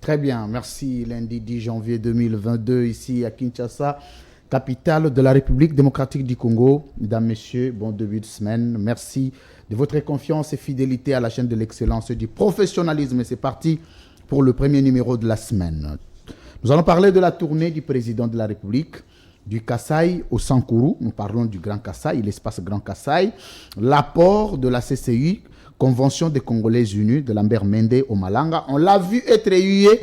Très bien, merci. Lundi 10 janvier 2022, ici à Kinshasa, capitale de la République démocratique du Congo. Mesdames, Messieurs, bon début de semaine. Merci de votre confiance et fidélité à la chaîne de l'excellence et du professionnalisme. Et c'est parti pour le premier numéro de la semaine. Nous allons parler de la tournée du président de la République, du Kasaï au Sankourou. Nous parlons du Grand Kasaï, l'espace Grand Kasaï, l'apport de la CCI, Convention des Congolais Unis, de Lambert Mende au Malanga. On l'a vu être hué.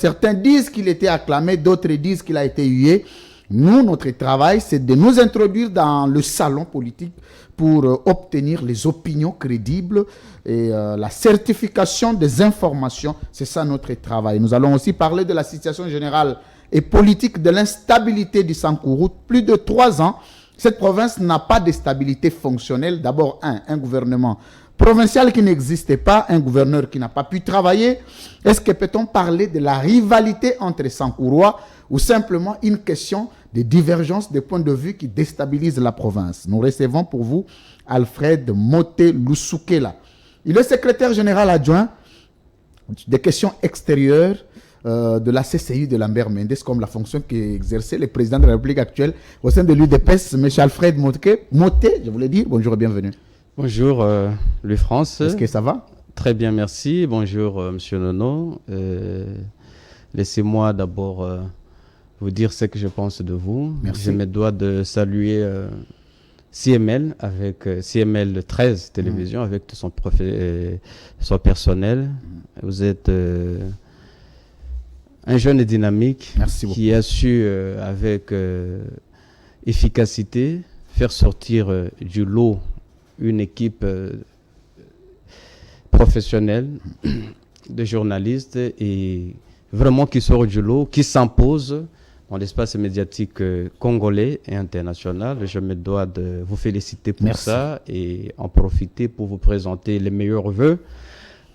Certains disent qu'il était acclamé, d'autres disent qu'il a été hué. Nous, notre travail, c'est de nous introduire dans le salon politique pour obtenir les opinions crédibles et la certification des informations. C'est ça notre travail. Nous allons aussi parler de la situation générale et politique de l'instabilité du Sankourou. Plus de 3 ans, cette province n'a pas de stabilité fonctionnelle. D'abord, un gouvernement provincial qui n'existait pas, un gouverneur qui n'a pas pu travailler. Est-ce que peut-on parler de la rivalité entre Sankourois ou simplement une question de divergence de points de vue qui déstabilise la province? Nous recevons pour vous Alfred Moté-Lusukela. Il est secrétaire général adjoint des questions extérieures de la CCI de Lambert Mendes, comme la fonction qu'exerçait le président de la République actuelle au sein de l'UDPS, M. Alfred Moté, je voulais dire, bonjour et bienvenue. Bonjour, Louis-France. Est-ce que ça va? Très bien, merci. Bonjour, Monsieur Nono. Laissez-moi d'abord vous dire ce que je pense de vous. Merci. Je me dois de saluer CML, avec CML 13 Télévision, avec tout son personnel. Vous êtes un jeune et dynamique qui a su, avec efficacité, faire sortir du lot une équipe professionnelle de journalistes et vraiment qui sort du lot, qui s'impose dans l'espace médiatique congolais et international. Je me dois de vous féliciter pour ça et en profiter pour vous présenter les meilleurs vœux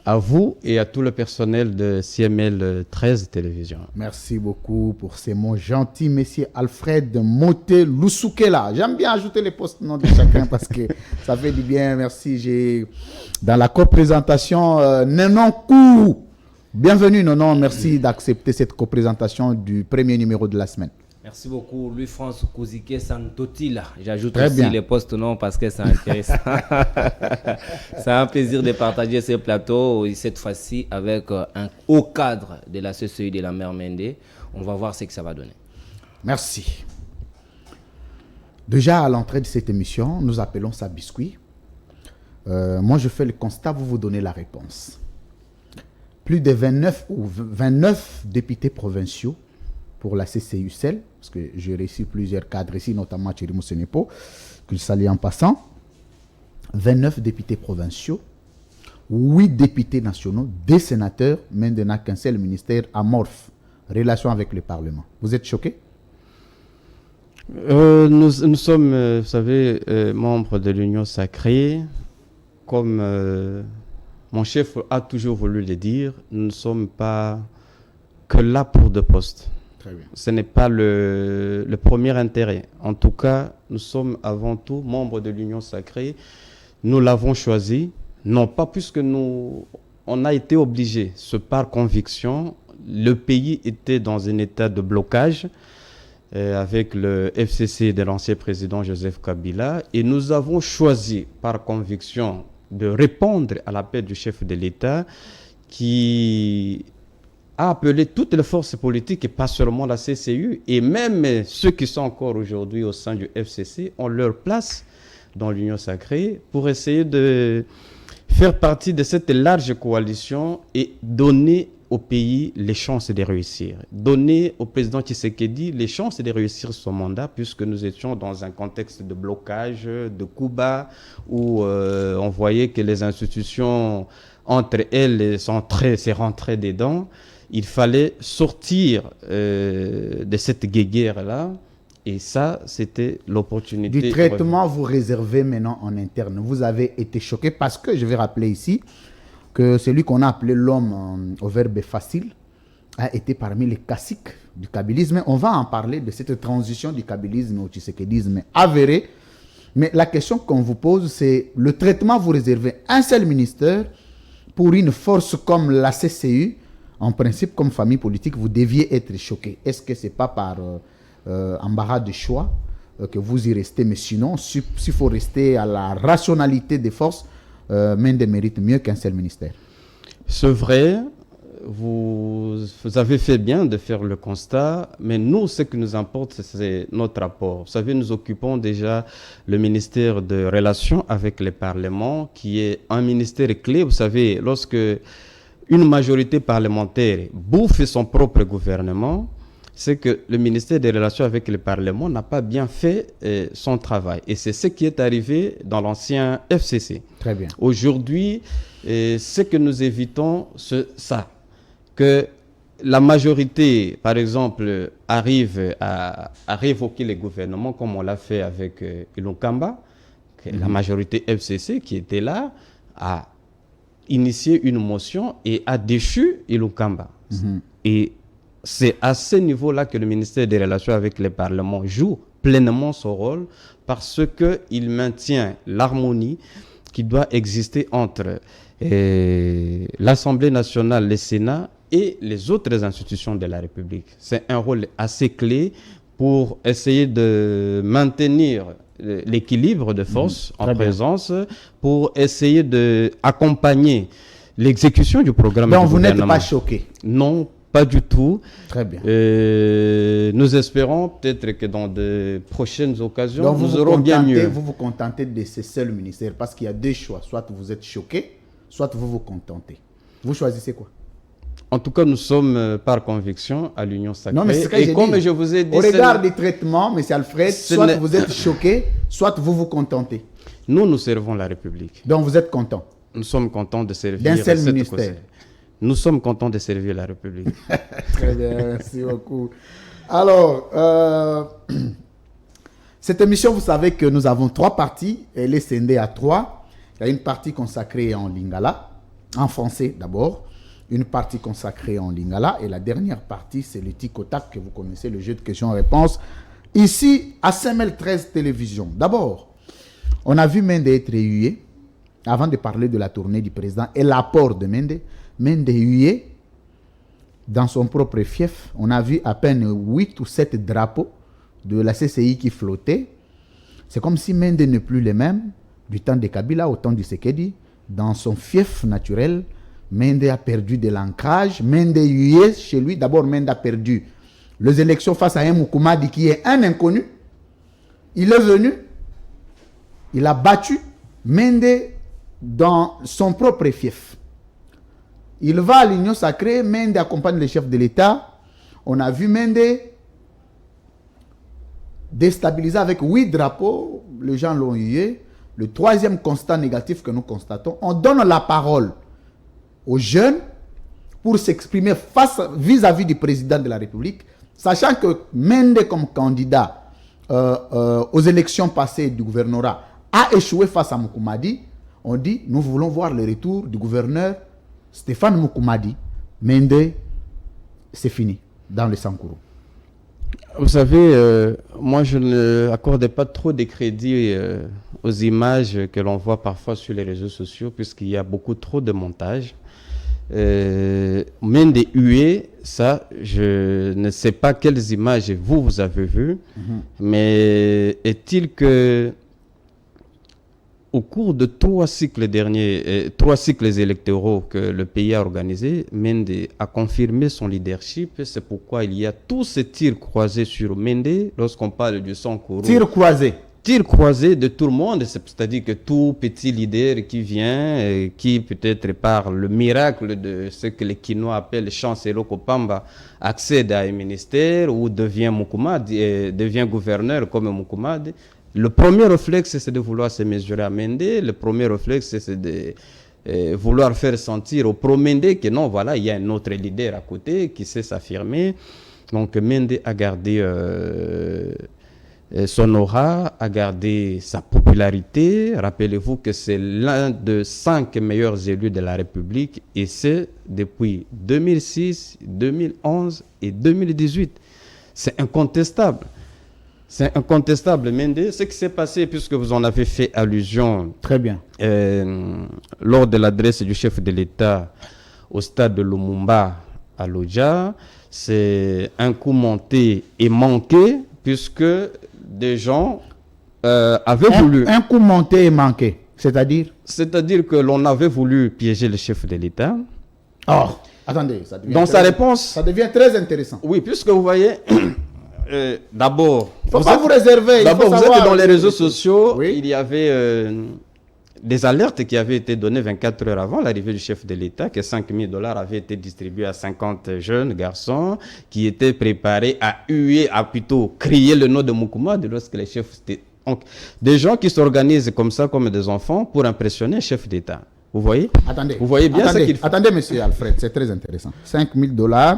à vous et à tout le personnel de CML 13 Télévision. Merci beaucoup pour ces mots gentils, monsieur Alfred Moté-Lusukela. J'aime bien ajouter les post-noms de chacun parce que ça fait du bien. Merci. J'ai dans la co-présentation Nenon Kou. Bienvenue Nenon, merci d'accepter cette co-présentation du premier numéro de la semaine. Merci beaucoup, Louis-France Kouzike Santotila. J'ajoute aussi les post-noms parce que c'est intéressant. C'est un plaisir de partager ce plateau, cette fois-ci avec un haut cadre de la CCI de Lambert Mende. On va voir ce que ça va donner. Merci. Déjà à l'entrée de cette émission, nous appelons ça biscuit. Moi, je fais le constat, vous donnez la réponse. Plus de 29 députés provinciaux pour la CCUCL, parce que j'ai reçu plusieurs cadres ici, notamment Thierry Moussenepo, que je salue en passant. 29 députés provinciaux, 8 députés nationaux, 2 sénateurs, maintenant qu'un seul ministère amorphe, relation avec le Parlement. Vous êtes choqués? Nous sommes, vous savez, membres de l'Union sacrée. Comme mon chef a toujours voulu le dire, nous ne sommes pas que là pour de postes. Ce n'est pas le premier intérêt. En tout cas, nous sommes avant tout membres de l'Union sacrée. Nous l'avons choisi, non pas puisque on a été obligés, c'est par conviction. Le pays était dans un état de blocage avec le FCC de l'ancien président Joseph Kabila et nous avons choisi par conviction de répondre à l'appel du chef de l'État qui a appelé toutes les forces politiques et pas seulement la CCU et même ceux qui sont encore aujourd'hui au sein du FCC ont leur place dans l'Union sacrée pour essayer de faire partie de cette large coalition et donner au pays les chances de réussir. Donner au président Tshisekedi les chances de réussir son mandat puisque nous étions dans un contexte de blocage, de coup bas où on voyait que les institutions entre elles s'est rentré dedans. Il fallait sortir de cette guéguerre-là. Et ça, c'était l'opportunité. Du traitement, vous réservez maintenant en interne. Vous avez été choqué parce que, je vais rappeler ici, que celui qu'on a appelé l'homme au verbe facile a été parmi les caciques du kabylisme. On va en parler de cette transition du kabylisme au tshisekidisme avéré. Mais la question qu'on vous pose, c'est le traitement, vous réservez un seul ministère pour une force comme la CCU, en principe, comme famille politique, vous deviez être choqué. Est-ce que ce n'est pas par embarras de choix que vous y restez? Mais sinon, s'il faut rester à la rationalité des forces, Mende mérite mieux qu'un seul ministère. C'est vrai, vous avez fait bien de faire le constat, mais nous, ce qui nous importe, c'est notre rapport. Vous savez, nous occupons déjà le ministère de Relations avec les parlements, qui est un ministère clé. Vous savez, lorsque une majorité parlementaire bouffe son propre gouvernement, c'est que le ministère des Relations avec les parlements n'a pas bien fait son travail. Et c'est ce qui est arrivé dans l'ancien FCC. Très bien. Aujourd'hui, ce que nous évitons, c'est ça. Que la majorité, par exemple, arrive à révoquer les gouvernements, comme on l'a fait avec Ilunkamba. La majorité FCC qui était là a initié une motion et a déchu Ilunkamba. Et c'est à ce niveau-là que le ministère des Relations avec les parlements joue pleinement son rôle, parce qu'il maintient l'harmonie qui doit exister entre l'Assemblée nationale, le Sénat et les autres institutions de la République. C'est un rôle assez clé pour essayer de maintenir l'équilibre de force en présence, pour essayer d'accompagner l'exécution du programme du gouvernement. Donc vous n'êtes pas choqué? Non, pas du tout. Très bien. Nous espérons peut-être que dans de prochaines occasions, donc nous aurons bien mieux. Vous vous contentez de ce seul ministère, parce qu'il y a deux choix. Soit vous êtes choqué, soit vous vous contentez. Vous choisissez quoi? En tout cas, nous sommes par conviction à l'Union sacrée. Non, mais c'est ce que et comme je vous ai dit, au regard des traitements, M. Alfred, soit vous êtes choqué, soit vous vous contentez. Nous servons la République. Donc vous êtes content? Nous sommes contents de servir d'un seul ministère. Nous sommes contents de servir la République. Très bien, merci beaucoup. Alors, cette émission, vous savez que nous avons 3 parties. Elle est scindée à 3. Il y a une partie consacrée en lingala, en français d'abord. Une partie consacrée en lingala. Et la dernière partie, c'est le tic-au-tac que vous connaissez, le jeu de questions-réponses. Ici, à Saint-Mel 13 Télévision. D'abord, on a vu Mende être hué, avant de parler de la tournée du président et l'apport de Mende. Mende hué, dans son propre fief, on a vu à peine 8 ou 7 drapeaux de la CCI qui flottaient. C'est comme si Mende n'est plus le même du temps de Kabila au temps du Sekedi. Dans son fief naturel, Mende a perdu de l'ancrage. Mende hué chez lui. D'abord, Mende a perdu les élections face à un Moukoumadi qui est un inconnu. Il est venu, il a battu Mende dans son propre fief. Il va à l'Union sacrée, Mende accompagne le chef de l'État. On a vu Mende déstabiliser avec 8 drapeaux. Les gens l'ont hué. Le troisième constat négatif que nous constatons, on donne la parole aux jeunes pour s'exprimer vis-à-vis du président de la République, sachant que Mende, comme candidat aux élections passées du gouvernorat, a échoué face à Moukoumadi. On dit, nous voulons voir le retour du gouverneur Stéphane Moukoumadi. Mende, c'est fini dans le Sankourou. Vous savez, moi je n'accorde pas trop de crédit aux images que l'on voit parfois sur les réseaux sociaux, puisqu'il y a beaucoup trop de montages. Mende hué, ça, je ne sais pas quelles images vous avez vues, mais est-il que au cours de 3 cycles électoraux que le pays a organisés, Mende a confirmé son leadership. C'est pourquoi il y a tous ces tirs croisés sur Mende lorsqu'on parle du Sankourou. Tirs croisés. Tirs croisés de tout le monde, c'est-à-dire que tout petit leader qui vient, qui peut-être par le miracle de ce que les Kinois appellent chance et Lokopamba, accède à un ministère ou devient devient gouverneur comme Moukoumadi. Le premier réflexe, c'est de vouloir se mesurer à Mende. Le premier réflexe, c'est de vouloir faire sentir au pro-Mende que non, voilà, il y a un autre leader à côté qui sait s'affirmer. Donc, Mende a gardé son aura, a gardé sa popularité. Rappelez-vous que c'est l'un des 5 meilleurs élus de la République, et c'est depuis 2006, 2011 et 2018. C'est incontestable. C'est incontestable, Mende. Ce qui s'est passé, puisque vous en avez fait allusion. Très bien. Lors de l'adresse du chef de l'État au stade de Lumumba à Lodja. C'est un coup monté et manqué, puisque des gens avaient voulu... Un coup monté et manqué, c'est-à-dire? C'est-à-dire que l'on avait voulu piéger le chef de l'État. Oh, attendez, ça devient Dans sa réponse... Ça devient très intéressant. Oui, puisque vous voyez... d'abord, vous êtes dans les réseaux sociaux, oui. Il y avait des alertes qui avaient été données 24 heures avant l'arrivée du chef de l'État, que $5,000 avaient été distribués à 50 jeunes garçons qui étaient préparés à huer, à plutôt crier le nom de Moukoumadi lorsque les chefs... Donc, des gens qui s'organisent comme ça, comme des enfants, pour impressionner le chef d'État. Vous voyez? Attendez. Vous voyez bien ce qu'il faut. Attendez, monsieur Alfred, c'est très intéressant. $5,000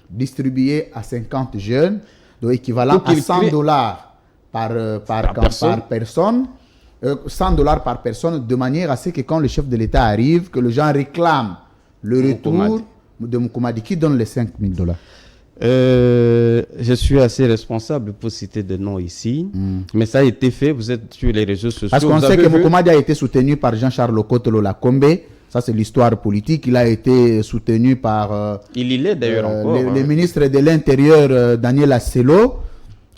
distribués à 50 jeunes, donc équivalent à $100 par personne. $100 par personne, de manière à ce que quand le chef de l'État arrive, que les gens réclament le retour de Moukoumadi. Qui donne les $5,000? Je suis assez responsable pour citer des noms ici, mais ça a été fait, vous êtes sur les réseaux sociaux. Parce qu'on sait que Moukoumadi a été soutenu par Jean-Charles Okotolo Lakombe, ça c'est l'histoire politique, il a été soutenu par il est d'ailleurs encore, les ministres de l'Intérieur, Daniel Asselo.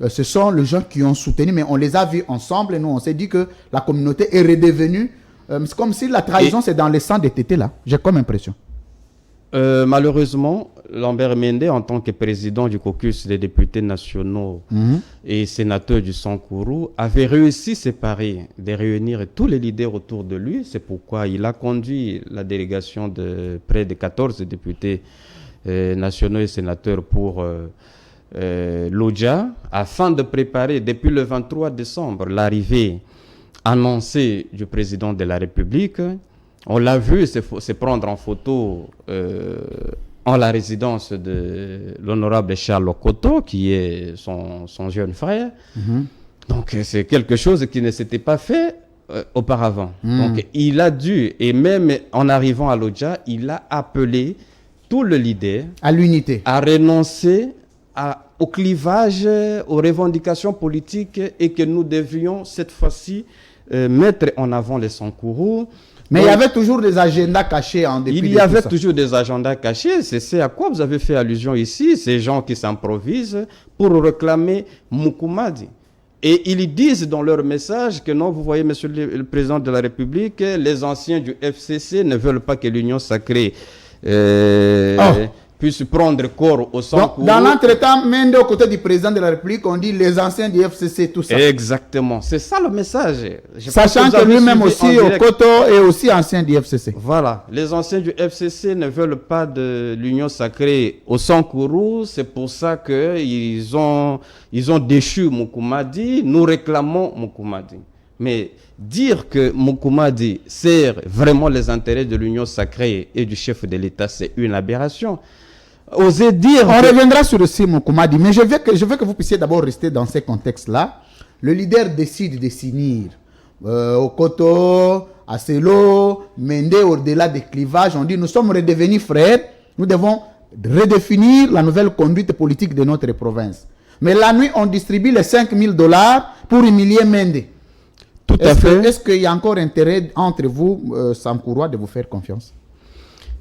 Ce sont les gens qui ont soutenu, mais on les a vus ensemble et nous on s'est dit que la communauté est redevenue, c'est comme si la trahison c'est dans les sangs des tétés là, j'ai comme impression. Malheureusement, Lambert Mende, en tant que président du caucus des députés nationaux et sénateur du Sankourou, avait réussi de réunir tous les leaders autour de lui. C'est pourquoi il a conduit la délégation de près de 14 députés nationaux et sénateurs pour Lodja, afin de préparer depuis le 23 décembre l'arrivée annoncée du président de la République. On l'a vu se prendre en photo en la résidence de l'honorable Charles Okoto, qui est son jeune frère. Donc c'est quelque chose qui ne s'était pas fait auparavant. Donc il a dû, et même en arrivant à Lodja, il a appelé tout le leader à l'unité, à renoncer au clivage, aux revendications politiques, et que nous devions cette fois-ci mettre en avant les Sankourou. Mais il y avait toujours des agendas cachés en dépit de tout ça. Il y avait toujours des agendas cachés. C'est à quoi vous avez fait allusion ici, ces gens qui s'improvisent pour réclamer Moukoumadi. Et ils disent dans leur message que non, vous voyez, monsieur le président de la République, les anciens du FCC ne veulent pas que l'Union sacrée puisse prendre corps au Sankourou. Dans l'entretemps, Mende aux côtés du président de la République, on dit les anciens du FCC, tout ça. Exactement, c'est ça le message. Sachant que lui-même aussi, Okoto est aussi ancien du FCC. Voilà, les anciens du FCC ne veulent pas de l'Union sacrée au Sankourou, c'est pour ça qu'ils ont déchu Moukoumadi, nous réclamons Moukoumadi. Mais dire que Moukoumadi sert vraiment les intérêts de l'Union sacrée et du chef de l'État, c'est une aberration. Oser dire... On reviendra sur le Moukoumadi, mais je veux que vous puissiez d'abord rester dans ces contextes-là. Le leader décide de s'unir. Okoto, Asselo, Mende, au-delà des clivages, on dit nous sommes redevenus frères, nous devons redéfinir la nouvelle conduite politique de notre province. Mais la nuit, on distribue les $5,000 pour humilier Mende. Tout à fait. Est-ce qu'il y a encore intérêt entre vous, Sankouroua, de vous faire confiance?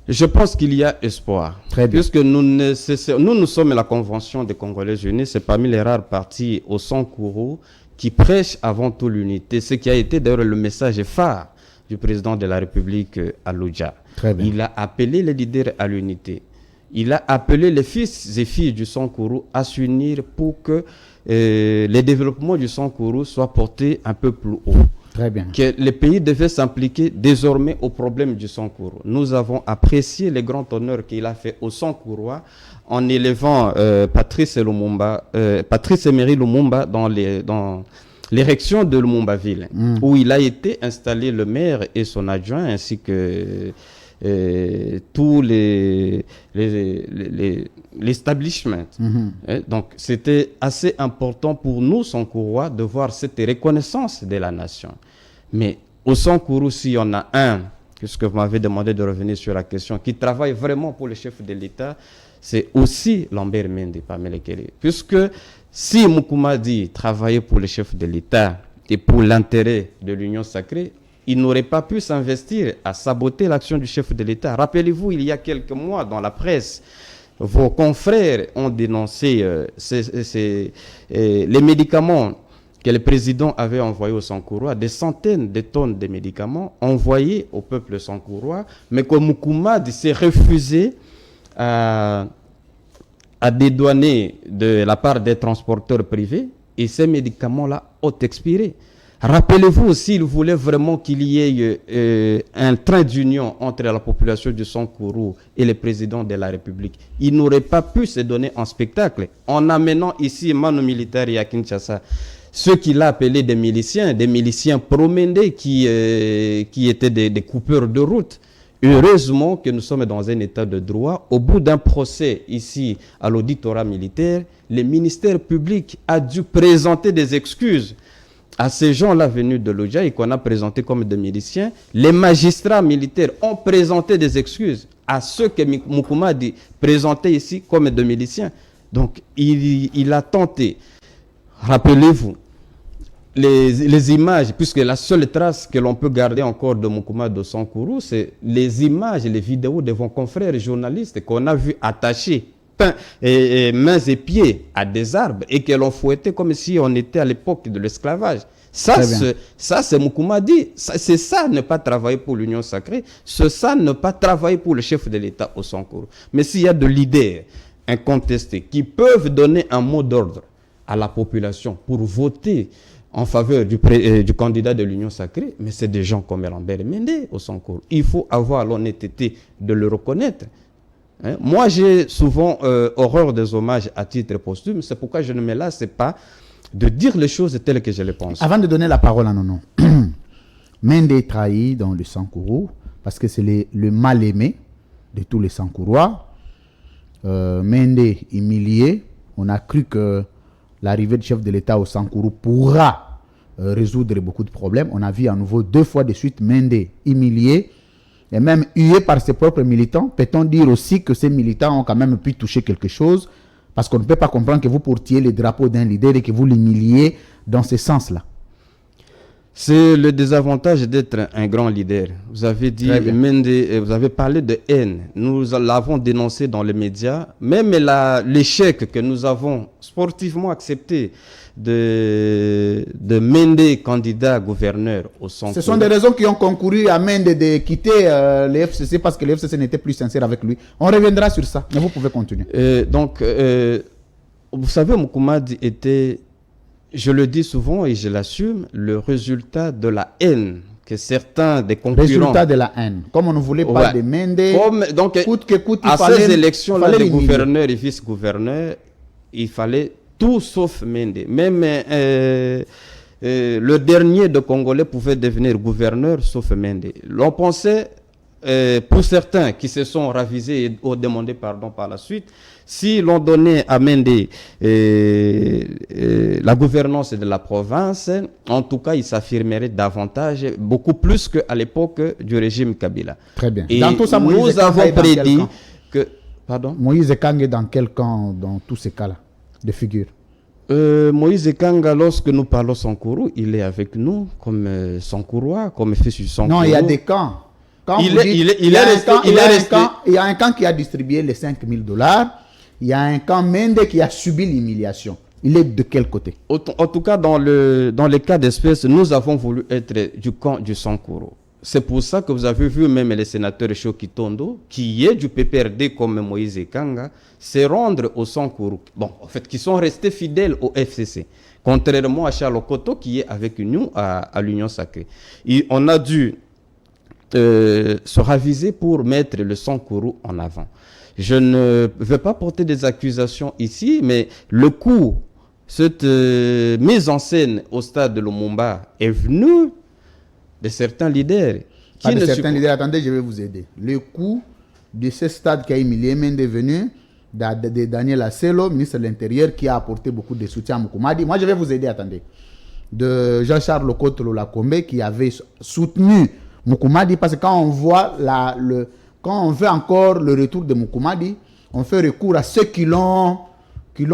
Je pense qu'il y a espoir. Très bien. Puisque nous sommes la Convention des Congolais Unis, c'est parmi les rares partis au Sankourou qui prêchent avant tout l'unité, ce qui a été d'ailleurs le message phare du président de la République à Lodja. Il a appelé les leaders à l'unité. Il a appelé les fils et filles du Sankourou à s'unir pour que les développements du Sankourou soient portés un peu plus haut. Très bien. Que les pays devaient s'impliquer désormais au problème du Sankourou. Nous avons apprécié les grands honneurs qu'il a fait au Sankouroua en élevant Patrice Emery Lumumba dans l'érection de Lumumba-Ville, où il a été installé le maire et son adjoint, ainsi que tous l'establishment. Donc c'était assez important pour nous, Sankouroua, de voir cette reconnaissance de la nation. Mais au Sankourou, si on a un, puisque vous m'avez demandé de revenir sur la question, qui travaille vraiment pour le chef de l'État, c'est aussi Lambert Mende Pamele-Kele. Puisque si Moukoumadi travaillait pour le chef de l'État et pour l'intérêt de l'Union sacrée, il n'aurait pas pu s'investir à saboter l'action du chef de l'État. Rappelez-vous, il y a quelques mois, dans la presse, vos confrères ont dénoncé les médicaments que le président avait envoyés aux Sankourois, des centaines de tonnes de médicaments envoyés au peuple sankourois, mais que Moukoumadi s'est refusé à dédouaner de la part des transporteurs privés, et ces médicaments-là ont expiré. Rappelez-vous, s'il voulait vraiment qu'il y ait un train d'union entre la population du Sankourou et le président de la République, il n'aurait pas pu se donner en spectacle en amenant ici Manu Militaire à Kinshasa ceux qu'il a appelés des miliciens proménés qui étaient des coupeurs de route. Heureusement que nous sommes dans un état de droit. Au bout d'un procès ici à l'auditorat militaire, le ministère public a dû présenter des excuses à ces gens-là venus de l'Odja et qu'on a présentés comme des miliciens. Les magistrats militaires ont présenté des excuses à ceux que Moukoumadi présentait ici comme des miliciens. Donc il a tenté, rappelez-vous, les images, puisque la seule trace que l'on peut garder encore de Moukoumadi de Sankourou, c'est les images, les vidéos de vos confrères journalistes qu'on a vu attachés mains et pieds à des arbres et que l'on fouettait comme si on était à l'époque de l'esclavage. Ça, c'est Moukoumadi. C'est ça ne pas travailler pour l'Union sacrée. C'est ça ne pas travailler pour le chef de l'État au Sankourou. Mais s'il y a de leaders incontestés qui peuvent donner un mot d'ordre à la population pour voter en faveur du candidat de l'Union sacrée, mais c'est des gens comme Lambert Mende au Sankourou. Il faut avoir l'honnêteté de le reconnaître. Hein? Moi, j'ai souvent horreur des hommages à titre posthume. C'est pourquoi je ne me lasse pas de dire les choses telles que je les pense. Avant de donner la parole à Nono, Mende est trahi dans le Sankourou parce que c'est le mal-aimé de tous les Sankourois. Mende humilié. On a cru que l'arrivée du chef de l'État au Sankourou pourra résoudre beaucoup de problèmes. On a vu à nouveau 2 fois de suite Mende humilié et même hué par ses propres militants. Peut-on dire aussi que ces militants ont quand même pu toucher quelque chose? Parce qu'on ne peut pas comprendre que vous portiez les drapeaux d'un leader et que vous l'humiliez dans ce sens-là. C'est le désavantage d'être un grand leader. Vous avez dit, Mende, vous avez parlé de haine. Nous l'avons dénoncé dans les médias. Même l'échec que nous avons sportivement accepté de Mende candidat gouverneur au Sankourou. Ce sont des raisons qui ont concouru à Mende de quitter le FCC parce que le FCC n'était plus sincère avec lui. On reviendra sur ça, mais vous pouvez continuer. Vous savez, Moukoumadi était, je le dis souvent et je l'assume, le résultat de la haine que certains des concurrents... Résultat de la haine. Comme on ne voulait pas de Mende, donc, coûte que coûte, à ces élections-là de gouverneur et vice-gouverneur, il fallait tout sauf Mende. Même le dernier de Congolais pouvait devenir gouverneur sauf Mende. L'on pensait, pour certains qui se sont ravisés et ont demandé pardon par la suite, si l'on donnait à Mende la gouvernance de la province, en tout cas, il s'affirmerait davantage, beaucoup plus qu'à l'époque du régime Kabila. Très bien. Et dans tout ça, nous avons prédit que... Pardon? Moïse Kang est dans quel camp dans tous ces cas-là de figure? Moïse Kanga, lorsque nous parlons Sankourou, il est avec nous comme Sankourois, comme fils du Sankourou. Non, il y a des camps. Il y a un camp qui a distribué les $5,000. Il y a un camp Mende qui a subi l'humiliation. Il est de quel côté? En tout cas, dans les cas d'espèce, nous avons voulu être du camp du Sankourou. C'est pour ça que vous avez vu même les sénateurs Shoki Tondo, qui est du PPRD comme Moïse Kanga, se rendre au Sankourou. Bon, en fait, qui sont restés fidèles au FCC. Contrairement à Charles Okoto, qui est avec nous à l'Union sacrée. Et on a dû se raviser pour mettre le Sankourou en avant. Je ne veux pas porter des accusations ici, mais le coup, cette mise en scène au stade de Lumumba est venue de certains leaders. Attendez, je vais vous aider. Le coup de ce stade qui a humilié Mende est venu de Daniel Asselo, ministre de l'Intérieur, qui a apporté beaucoup de soutien à Moukoumadi. Moi, je vais vous aider, attendez. De Jean-Charles Okotolo Lakombe, qui avait soutenu Moukoumadi, parce que quand on voit quand on veut encore le retour de Moukoumadi, on fait recours à ceux qui l'ont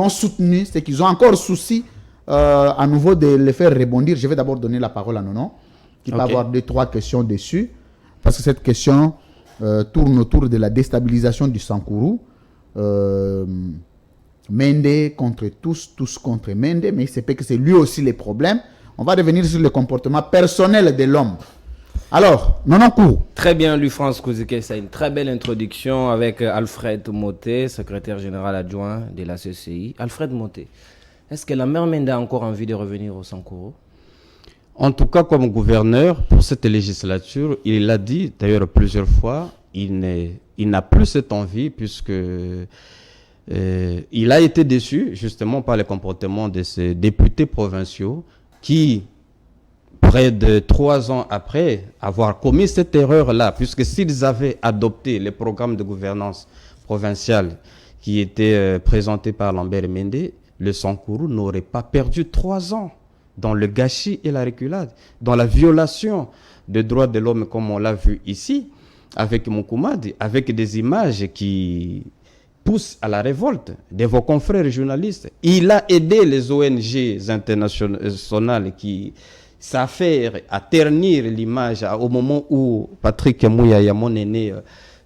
soutenu, ceux qui ont encore souci à nouveau de le faire rebondir. Je vais d'abord donner la parole à Nono, qui va avoir 2-3 questions dessus, parce que cette question tourne autour de la déstabilisation du Sankourou. Mende contre tous contre Mende, mais il se peut que c'est lui aussi les problèmes. On va revenir sur le comportement personnel de l'homme. Alors, Nonankou. Très bien, Louis-France Kouzike, c'est une très belle introduction avec Alfred Moté, secrétaire général adjoint de la CCI. Alfred Moté, est-ce que la mère Mende a encore envie de revenir au Sankoro? En tout cas, comme gouverneur, pour cette législature, il l'a dit d'ailleurs plusieurs fois, il n'a plus cette envie puisque il a été déçu justement par le comportement de ces députés provinciaux qui, près de 3 ans après avoir commis cette erreur-là, puisque s'ils avaient adopté les programmes de gouvernance provinciale qui étaient présentés par Lambert Mende, le Sankuru n'aurait pas perdu 3 ans dans le gâchis et la reculade, dans la violation des droits de l'homme comme on l'a vu ici, avec Mukumadi, avec des images qui poussent à la révolte de vos confrères journalistes. Il a aidé les ONG internationales qui s'affairent à ternir l'image au moment où Patrick Mouyaya, mon aîné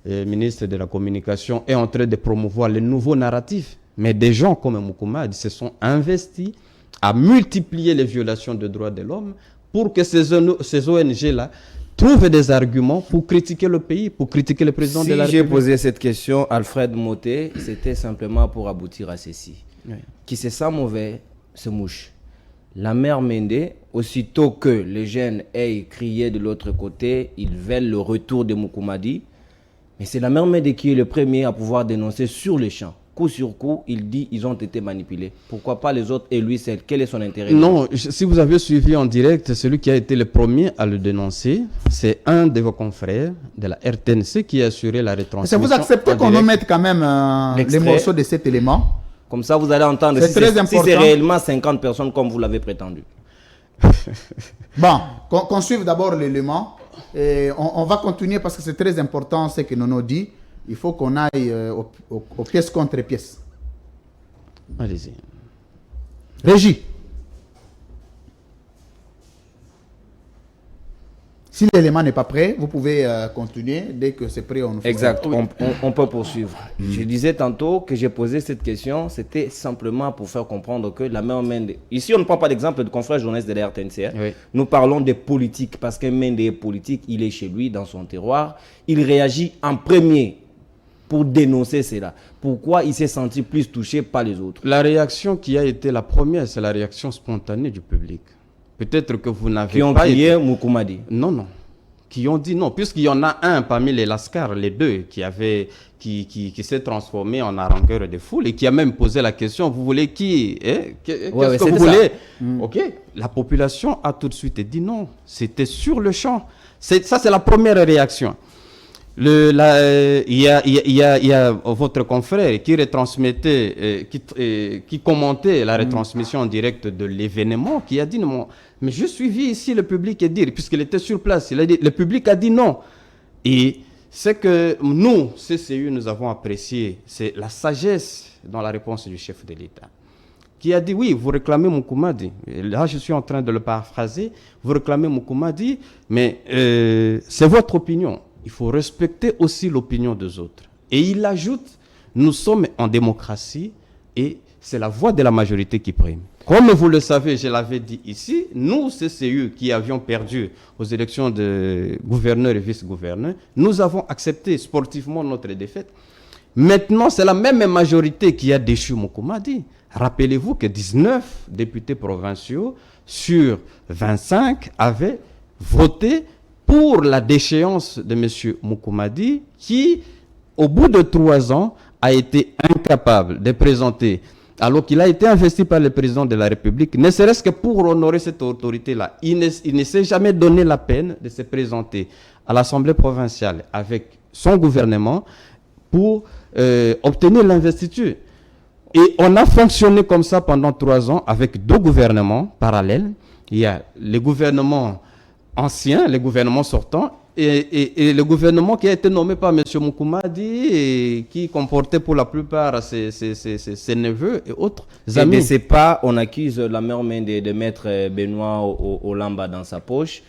ministre de la Communication, est en train de promouvoir le nouveau narratif. Mais des gens comme Mukumadi se sont investis à multiplier les violations des droits de l'homme pour que ces ONG-là trouvent des arguments pour critiquer le pays, pour critiquer le président de la République. Si j'ai posé cette question, Alfred Moté, c'était simplement pour aboutir à ceci. Oui. Qui se sent mauvais, se mouche. La mère Mende, aussitôt que les jeunes aient crié de l'autre côté, ils veulent le retour de Mukumadi. Mais c'est la mère Mende qui est le premier à pouvoir dénoncer sur les champs. Coup sur coup, il dit ils ont été manipulés. Pourquoi pas les autres et lui, quel est son intérêt? Non, si vous avez suivi en direct, celui qui a été le premier à le dénoncer, c'est un de vos confrères de la RTNC qui a assuré la retransmission. Vous acceptez qu'on nous mette quand même les morceaux de cet élément? Comme ça, vous allez entendre si c'est réellement 50 personnes comme vous l'avez prétendu. Bon, qu'on suive d'abord l'élément. Et on va continuer parce que c'est très important ce que Nono dit. Il faut qu'on aille aux pièces contre pièces. Allez-y. Régie. Si l'élément n'est pas prêt, vous pouvez continuer. Dès que c'est prêt, on nous fait. Exact, on peut poursuivre. Je disais tantôt que j'ai posé cette question, c'était simplement pour faire comprendre que la mère Mende... Ici, on ne prend pas l'exemple de confrère journaliste de la RTNC. Oui. Nous parlons des politiques, parce qu'un Mende est politique, il est chez lui, dans son terroir. Il réagit en premier pour dénoncer cela. Pourquoi il s'est senti plus touché par les autres? La réaction qui a été la première, c'est la réaction spontanée du public. Peut-être que vous n'avez pas... Qui ont crié Mukumadi? Non, non. Qui ont dit non, puisqu'il y en a un parmi les Lascars, les deux, qui s'est transformé en harangueur de foule et qui a même posé la question, vous voulez qui? Qu'est-ce que vous voulez? Ok. La population a tout de suite dit non. C'était sur le champ. Ça, c'est la première réaction. Il y a votre confrère qui retransmettait, qui commentait la retransmission en direct de l'événement, qui a dit non, mais je suivi ici le public et dire, puisqu'il était sur place, il a dit, le public a dit non. Et ce que nous, CCU, nous avons apprécié, c'est la sagesse dans la réponse du chef de l'État, qui a dit oui, vous réclamez Mukumadi. Là, je suis en train de le paraphraser, vous réclamez Mukumadi, mais c'est votre opinion. Il faut respecter aussi l'opinion des autres. Et il ajoute, nous sommes en démocratie et c'est la voix de la majorité qui prime. Comme vous le savez, je l'avais dit ici, nous, CCU, qui avions perdu aux élections de gouverneur et vice-gouverneur, nous avons accepté sportivement notre défaite. Maintenant, c'est la même majorité qui a déchu Mukumadi. Rappelez-vous que 19 députés provinciaux sur 25 avaient voté pour la déchéance de M. Mukumadi, qui, au bout de 3 ans, a été incapable de présenter, alors qu'il a été investi par le président de la République, ne serait-ce que pour honorer cette autorité-là. Il ne s'est jamais donné la peine de se présenter à l'Assemblée provinciale avec son gouvernement pour obtenir l'investiture. Et on a fonctionné comme ça pendant 3 ans avec 2 gouvernements parallèles. Il y a le gouvernement ancien, le gouvernement sortant, et le gouvernement qui a été nommé par M. Mukumadi et qui comportait pour la plupart ses neveux et autres amis. Et de ces pas, on accuse la mère Mende de mettre Benoît Olamba dans sa poche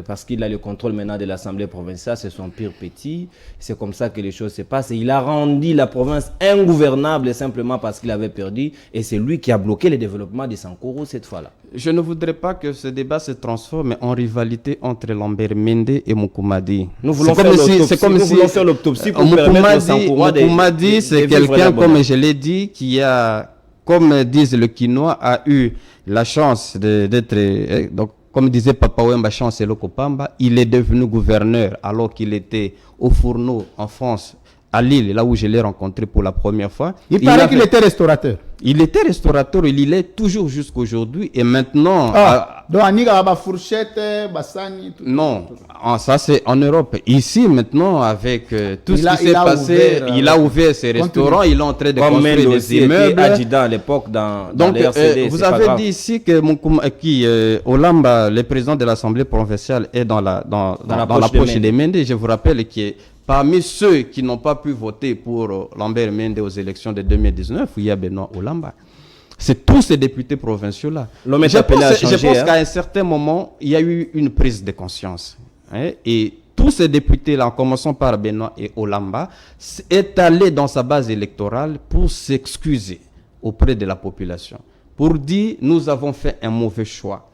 parce qu'il a le contrôle maintenant de l'Assemblée provinciale, c'est son pire petit. C'est comme ça que les choses se passent. Et il a rendu la province ingouvernable simplement parce qu'il avait perdu. Et c'est lui qui a bloqué le développement de Sankourou cette fois-là. Je ne voudrais pas que ce débat se transforme en rivalité entre Lambert Mende et Moukoumadi. Nous voulons faire l'autopsie pour permettre au Sankourou Moukoumadi, c'est quelqu'un, comme je l'ai dit, qui a, comme disent le Quinois, a eu la chance d'être, donc, comme disait Papa Wemba Chance et Lokopamba, il est devenu gouverneur alors qu'il était au Fourneau en France, à Lille, là où je l'ai rencontré pour la première fois. Il paraît qu'il était restaurateur. Il était restaurateur, il est toujours jusqu'aujourd'hui. Et maintenant... donc, il y a une fourchette, bassani... Non, ça c'est en Europe. Ici, maintenant, avec tout ce qui s'est passé, il a ouvert ses restaurants, il est en train de construire des immeubles. Adjudant à l'époque dans donc, RCD, vous avez dit ici que Olamba, le président de l'Assemblée provinciale, est dans la poche des Mende. Je vous rappelle qu'il est parmi ceux qui n'ont pas pu voter pour Lambert Mende aux élections de 2019, il y a Benoît Olamba. C'est tous ces députés provinciaux-là. Je pense qu'à un certain moment, il y a eu une prise de conscience. Et tous ces députés-là, en commençant par Benoît et Olamba, est allé dans sa base électorale pour s'excuser auprès de la population. Pour dire, nous avons fait un mauvais choix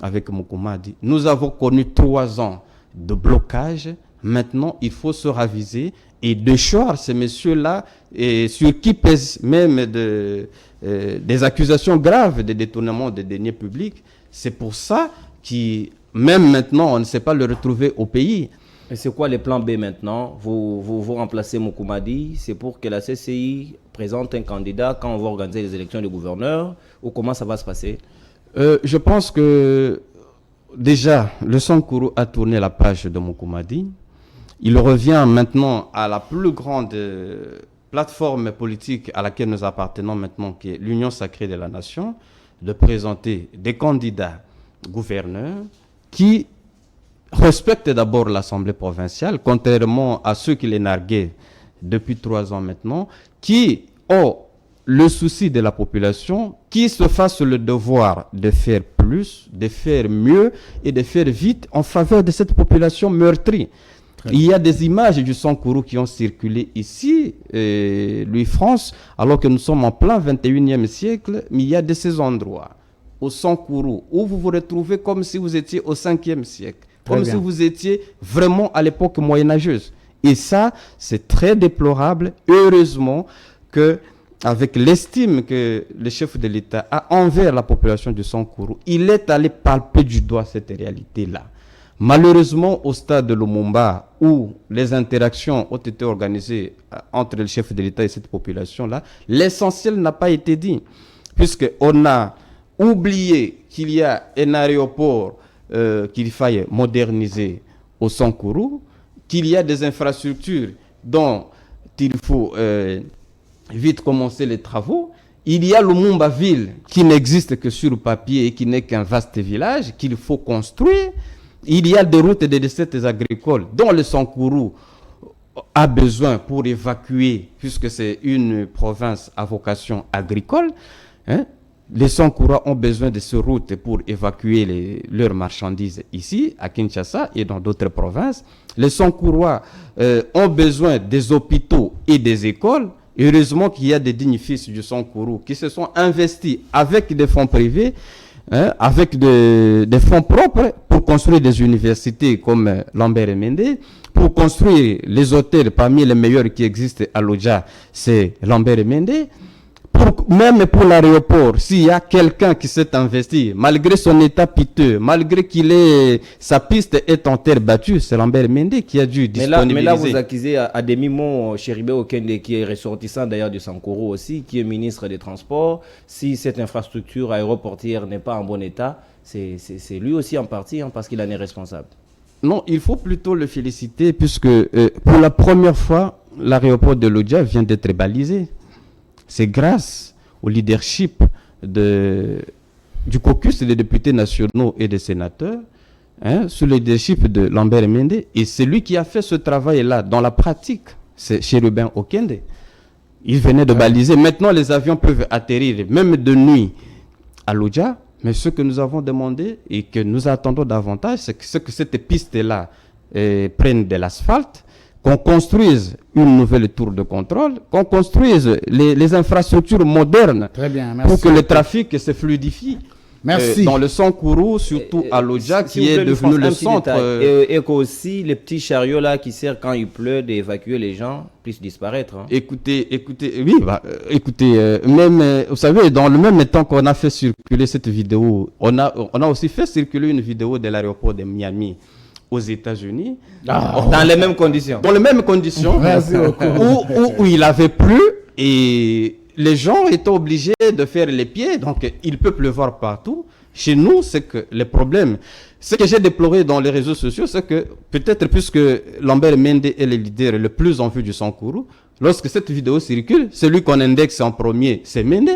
avec Moukoumadi. Nous avons connu 3 ans de blocage. Maintenant, il faut se raviser et déchoir ces messieurs-là, sur qui pèsent même des accusations graves de détournement des deniers publics. C'est pour ça que même maintenant, on ne sait pas le retrouver au pays. Et c'est quoi le plan B maintenant? Vous remplacez Moukoumadi, c'est pour que la CCI présente un candidat quand on va organiser les élections de gouverneur, ou comment ça va se passer? Je pense que déjà, le Sankourou a tourné la page de Moukoumadi. Il revient maintenant à la plus grande plateforme politique à laquelle nous appartenons maintenant, qui est l'Union sacrée de la nation, de présenter des candidats gouverneurs qui respectent d'abord l'Assemblée provinciale, contrairement à ceux qui les narguaient depuis 3 ans maintenant, qui ont le souci de la population, qui se fassent le devoir de faire plus, de faire mieux et de faire vite en faveur de cette population meurtrie. Il y a des images du Sankourou qui ont circulé ici, Louis-France, alors que nous sommes en plein 21e siècle, mais il y a de ces endroits, au Sankourou, où vous vous retrouvez comme si vous étiez au 5e siècle, comme si vous étiez vraiment à l'époque moyenâgeuse. Et ça, c'est très déplorable. Heureusement que, avec l'estime que le chef de l'État a envers la population du Sankourou, il est allé palper du doigt cette réalité-là. Malheureusement, au stade de Lumumba, où les interactions ont été organisées entre le chef de l'État et cette population-là, l'essentiel n'a pas été dit, puisqu'on a oublié qu'il y a un aéroport qu'il faille moderniser au Sankourou, qu'il y a des infrastructures dont il faut vite commencer les travaux. Il y a Lumumba-Ville qui n'existe que sur le papier et qui n'est qu'un vaste village qu'il faut construire. Il y a des routes et des dessertes agricoles dont le Sankourou a besoin pour évacuer, puisque c'est une province à vocation agricole. Les Sankouras ont besoin de ces routes pour évacuer leurs marchandises ici, à Kinshasa et dans d'autres provinces. Les Sankouras ont besoin des hôpitaux et des écoles. Heureusement qu'il y a des dignes fils du Sankourou qui se sont investis avec des fonds privés, avec des fonds propres pour construire des universités comme Lambert Mende, pour construire les hôtels parmi les meilleurs qui existent à Lodja, c'est Lambert Mende. Même pour l'aéroport, s'il y a quelqu'un qui s'est investi, malgré son état piteux, malgré sa piste est en terre battue, c'est Lambert Mende qui a dû disponibiliser. Mais là vous accusez à demi-mot Chéribé Okende, qui est ressortissant d'ailleurs du Sankourou aussi, qui est ministre des Transports. Si cette infrastructure aéroportière n'est pas en bon état, c'est lui aussi en partie, parce qu'il en est responsable. Non, il faut plutôt le féliciter, puisque pour la première fois, l'aéroport de Lodja vient d'être balisé. C'est grâce au leadership du caucus des députés nationaux et des sénateurs, sous le leadership de Lambert Mende. Et c'est lui qui a fait ce travail-là dans la pratique. C'est Chérubin Okende. Il venait de baliser. Maintenant, les avions peuvent atterrir, même de nuit, à Lodja, Mais ce que nous avons demandé et que nous attendons davantage, c'est que cette piste-là prenne de l'asphalte, qu'on construise une nouvelle tour de contrôle, qu'on construise les infrastructures modernes pour que le trafic se fluidifie. Merci. Dans le Sankourou, surtout à Lodja, qui est devenu le centre. Et qu'aussi, les petits chariots là qui servent quand il pleut d'évacuer les gens puissent disparaître. Hein. Écoutez, même, vous savez, dans le même temps qu'on a fait circuler cette vidéo, on a aussi fait circuler une vidéo de l'aéroport de Miami aux États-Unis. Dans les mêmes conditions. Dans les mêmes conditions. où il avait plu et les gens étaient obligés de faire les pieds, donc il peut pleuvoir partout. Chez nous, c'est que le problème, ce que j'ai déploré dans les réseaux sociaux, c'est que peut-être puisque Lambert Mende est le leader le plus en vue du Sankourou, lorsque cette vidéo circule, celui qu'on indexe en premier, c'est Mende,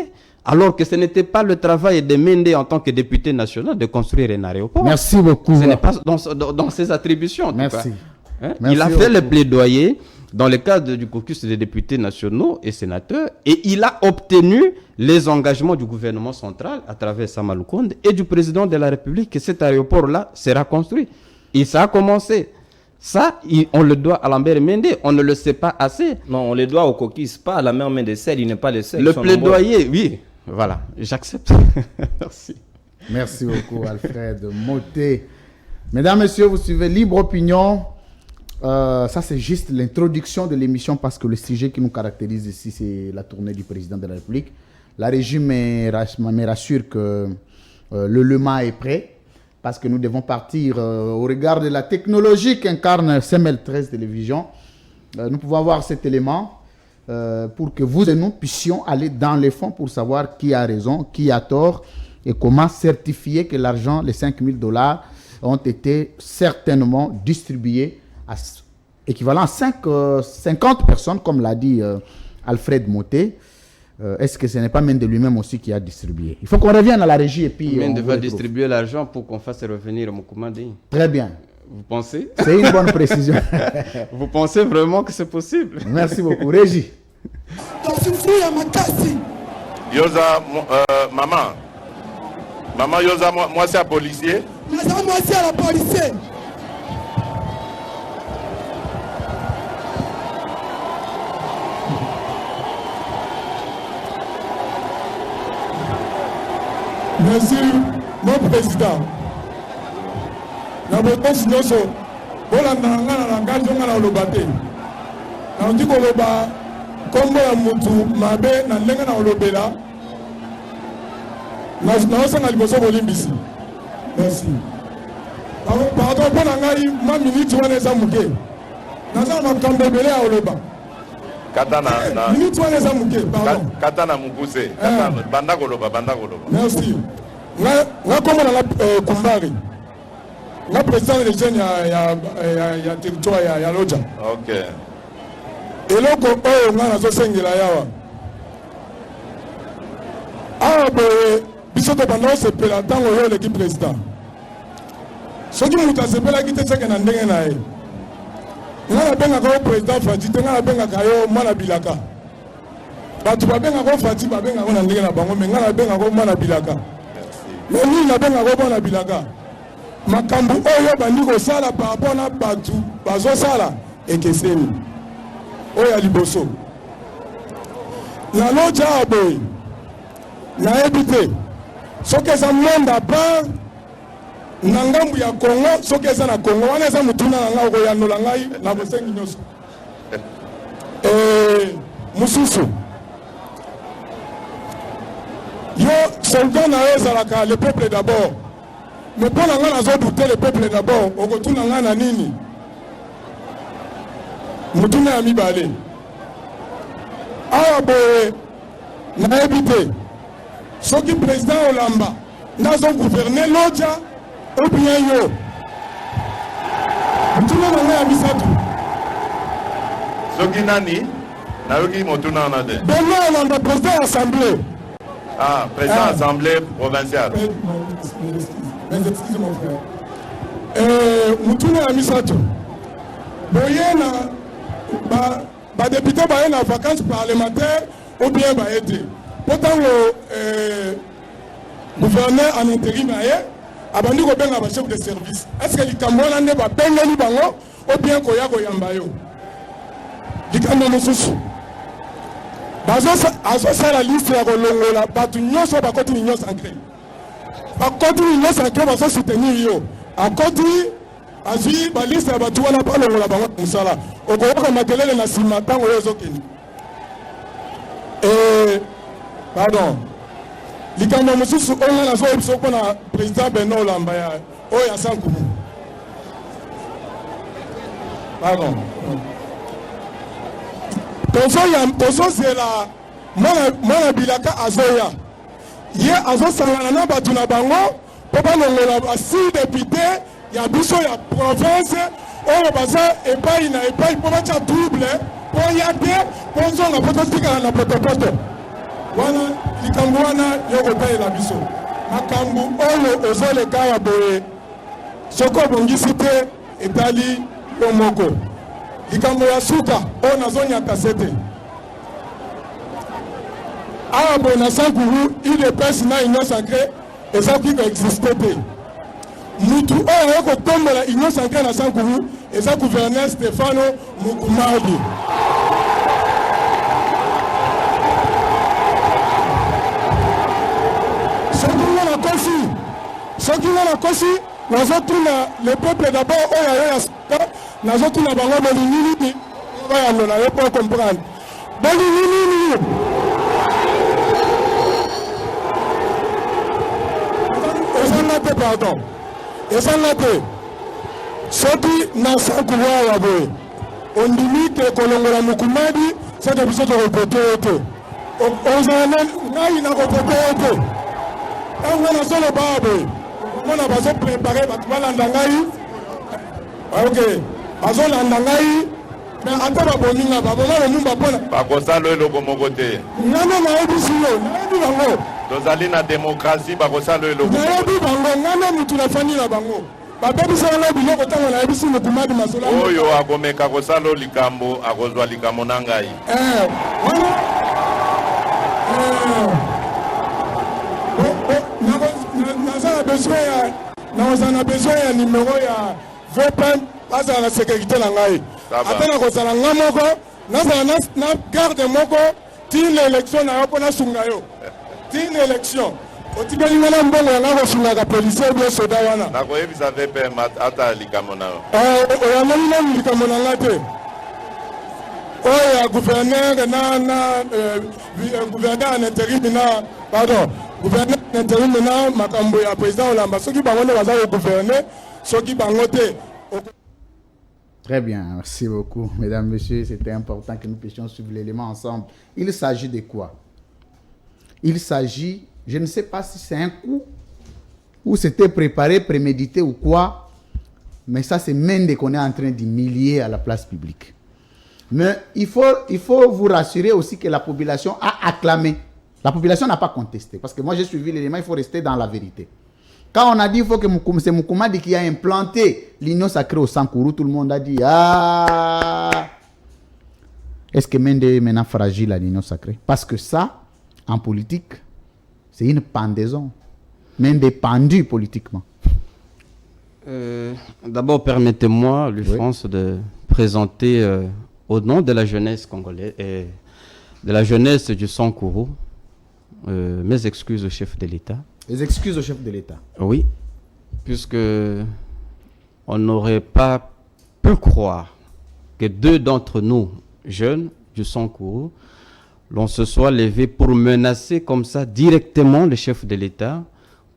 alors que ce n'était pas le travail de Mende en tant que député national de construire un aéroport. Merci beaucoup. Ce n'est pas dans ses attributions. En Merci. tout cas. Hein? Merci. Il a fait le plaidoyer dans le cadre du caucus des députés nationaux et sénateurs, et il a obtenu les engagements du gouvernement central à travers Sama Lukonde et du président de la République que cet aéroport-là sera construit. Et ça a commencé. Ça, on le doit à Lambert Mende, on ne le sait pas assez. Non, on le doit au caucus, pas à la mère Mende Sel, il n'est pas le seul. Le plaidoyer, oui, voilà, j'accepte. Merci. Merci beaucoup, Alfred Moté. Mesdames, Messieurs, vous suivez Libre Opinion. Ça, c'est juste l'introduction de l'émission parce que le sujet qui nous caractérise ici, c'est la tournée du président de la République. La régie me rassure que le LEMA est prêt parce que nous devons partir au regard de la technologie qu'incarne CML13 Télévision. Nous pouvons avoir cet élément pour que vous et nous puissions aller dans les fonds pour savoir qui a raison, qui a tort et comment certifier que l'argent, les $5 000, ont été certainement distribués équivalent à 50 personnes, comme l'a dit Alfred Moté. Est-ce que ce n'est pas Mende lui-même aussi qui a distribué? Il faut qu'on revienne à la régie et puis... Mende va distribuer l'argent pour qu'on fasse revenir Mokoumandi. Très bien. Vous pensez? C'est une bonne précision. Vous pensez vraiment que c'est possible? Merci beaucoup. Régie. Yoza, maman. Maman Yoza, moi c'est un policier. Moi c'est un policier. Merci, mon président. La botosi nyonso, bolanda nga na langage nga na olobate. Na ndi koloba kombo ya mutu mabe na ndenge na olobela. Na osanga liboso bolimbisi. Merci. Pardon mpona ngai ma minute wana eza moke. Naza na makambo ebele ya oloba. Minute wana eza moke, pardon. Kata na mukuse. Banda koloba. Merci. Nga kombo na Kumbari. Nga président de jeune ya territoire ya Lodja. OK. Eloko oyo nga nazosengela yawa. Awa boye biso tobanda osepela ntango oyo eleki président. Soki moto asepelaki te seke na ndenge na ye. Nga nabengaka yo président Fati te nga nabengaka yo mwana bilaka. Bato babengaka yo Fati babengaka na ndenge na bango me nga nabengaka yo mwana bilaka. Mais nini nabengaka yo mwana bilaka. Makambo oyo bandi kosala par rapport na bato bazosala ekeseni. Oyo liboso. Na Lodja aboy. Nayebi te. Soki eza monde à part na ngambu ya Congo, soki eza na Congo wana eza mutuna na ngai okoyanola ngai na bosengi nyonso. Mususu. Yo soldat na yo ezalaka le peuple d'abord. Mais pour la ngana zo douter le peuple d'abord, okotuna ngana nini? Mutuna ya mibale. Awa boye nayebi te. Soki président Olamba nazo gouverner Lodja ou bien yo. Mutuna ngana ya misatu. Soki nani? Na yoki mutuna na de. Benoît Olamba président assemblée. Ah, président assemblée provinciale. Excusez mon frère. Mutuna ya misatu. Boyena ba député ba na vacances parlementaires ou bien ba été. Pourtant gouverneur en intérim abandi kobenga ba chef de service. Est-ce que likambo wana nde babengeli bango ou bien koya koyamba yo? Likambo mosusu azosala liste ya kolongola bato nyonso bakoti union sacré, bakoti union sacré bazosoutenir yo, akoti azwi baliste ya bato wana balongola bango mosala, okoyoka makelele na nsima ntango oyo ozokende. Pardon, likambo mosusu oyo nazoyebi biso mpona président Bernard Olamba oyo ya Sankumu. Pardon, tozozela mwana bilaka azoya ye azosangana na bato na bango mpo balongola basi député ya biso ya province oyo baza epai na epai mpo batya double mpo ya te mpo nzonga mpo totikala na potopoto wana likambo wana yo kotalela biso makambo oyo ozoleka ya boye soki obongisi te etali yo moko. Likambo ya suka oyo nazonyata se te awa boye na Sankuru UDPS na union sacré ezaki koexiste te. Mutu oyo aye kotombola union sacré na Sankuru eza gouverneur Stefano Mukumadi. soki nga nakosi nazotuna le peuple d'abord oyo ayo ya sika nazotuna bango bolingi nini bayano na yo mpo comprendre bolingi nini ezanga te pardon ezanga te soki na Sankuru awa boye ondimi ke kolongola Mukumadi soki biso tokopote yo te ozala ngai nakopote yo te ntango nazoloba boye mona bazoprépare bato balanda ngai ok bazolanda ngai mais ata baboninga baboma lomumba mpona bakosala eloko moko te ngana nayebisi yo nayebi bango tozali na démocratie bakosala eloko nayebi bango ngana mutu nafandi na bango babebisaka ngai biloko ntango nayebisi Mukumadi masola oyo akomeka kosala likambo akozwa likambo na ngai naza na besoin ya numéro ya VPN azala na sécurité na ngai ata nakozala nga moko nazala na garde moko ti l'élection na yo mpo nasunga yo ti l'élection otikeli nga na mbongo yanga kosungaka policier bio soda wana nakoyebisa VPN ata likambo na yo oyamoni nani likambo na nga te oyo ya gouverneur gouverneur en intérim na pardon gouverneur en intérim na makambo ya président Olamba soki bango nde baza gouverner soki bango te. Très bien, merci beaucoup, mesdames, messieurs. C'était important que nous puissions suivre l'élément ensemble. Il s'agit de quoi? Il s'agit, je ne sais pas si c'est un coup ou c'était préparé, prémédité ou quoi, mais ça c'est Mende qu'on est en train d'humilier à la place publique. Mais il faut vous rassurer aussi que la population a acclamé. La population n'a pas contesté. Parce que moi, j'ai suivi l'élément, il faut rester dans la vérité. Quand on a dit qu'il faut que c'est Mukumadi qui a implanté l'union sacrée au Sankuru, tout le monde a dit « Ah !» Est-ce que Mende est maintenant fragile à l'union sacrée? Parce que ça, en politique, c'est une pendaison. Mende est pendu politiquement. D'abord, permettez-moi, Louis-France, de présenter... au nom de la jeunesse congolaise et de la jeunesse du Sankuru, mes excuses au chef de l'État. Les excuses au chef de l'État? Oui, puisque on n'aurait pas pu croire que deux d'entre nous, jeunes du Sankuru, l'on se soit levé pour menacer comme ça directement le chef de l'État,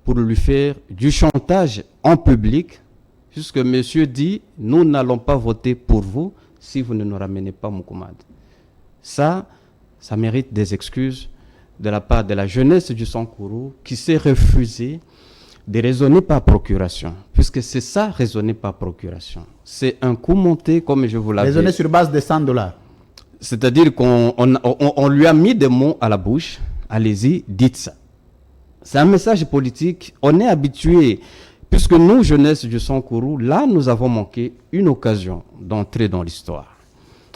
pour lui faire du chantage en public, puisque monsieur dit « nous n'allons pas voter pour vous » si vous ne nous ramenez pas Mukumadi. Ça mérite des excuses de la part de la jeunesse du Sankuru qui s'est refusé de raisonner par procuration. Puisque c'est ça, raisonner par procuration. C'est un coup monté, comme je vous l'avais dit. Raisonner sur base de $100. C'est-à-dire qu'on lui a mis des mots à la bouche. Allez-y, dites ça. C'est un message politique. On est habitué... Puisque nous, jeunesse du Sankuru, là, nous avons manqué une occasion d'entrer dans l'histoire.